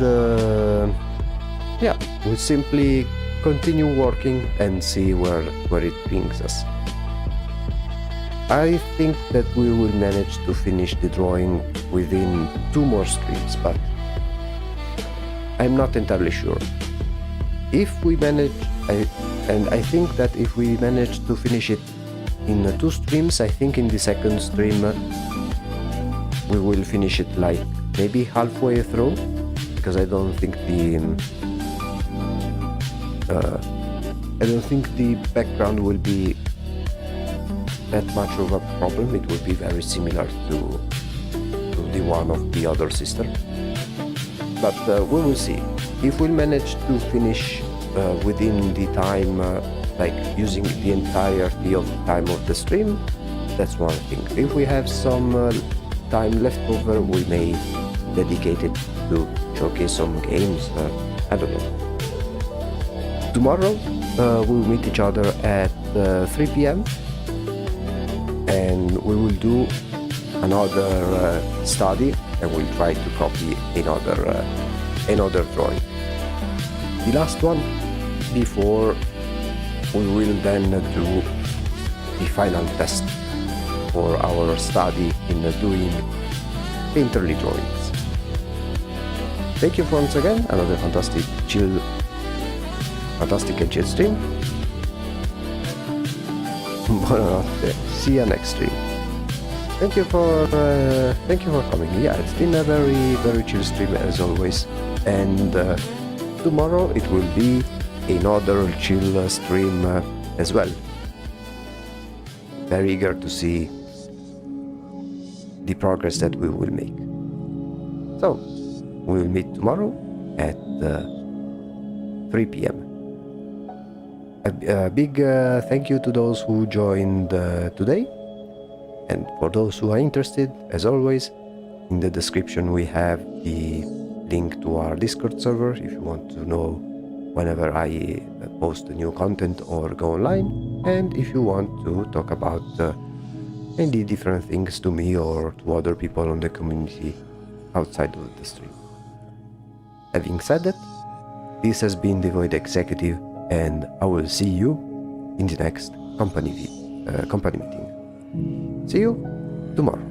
yeah, we'll simply continue working and see where it brings us. I think that we will manage to finish the drawing within 2 more streams, but I'm not entirely sure. If we manage, I think that if we manage to finish it in 2 streams, I think in the second stream we will finish it like maybe halfway through, because I don't think the background will be that much of a problem. It will be very similar to the one of the other sister. But we will see. If we manage to finish within the time, like using the entirety of the time of the stream, that's one thing. If we have some time left over, we may dedicate it to showcase some games. I don't know. Tomorrow we'll meet each other at 3 p.m. and we will do another study, and we'll try to copy another drawing. The last one before we will then do the final test for our study in doing painterly drawings. Thank you once again, another fantastic and chill stream. Buonanotte, see you next stream. Thank you for coming. Yeah, it's been a very chill stream as always, and tomorrow it will be another chill stream as well. Very eager to see the progress that we will make. So we will meet tomorrow at 3 p.m. A big thank you to those who joined today, and for those who are interested, as always, in the description we have the link to our Discord server if you want to know whenever I post new content or go online, and if you want to talk about any different things to me or to other people on the community outside of the stream. Having said that, this has been the Void Executive, and I will see you in the next company meeting. See you tomorrow.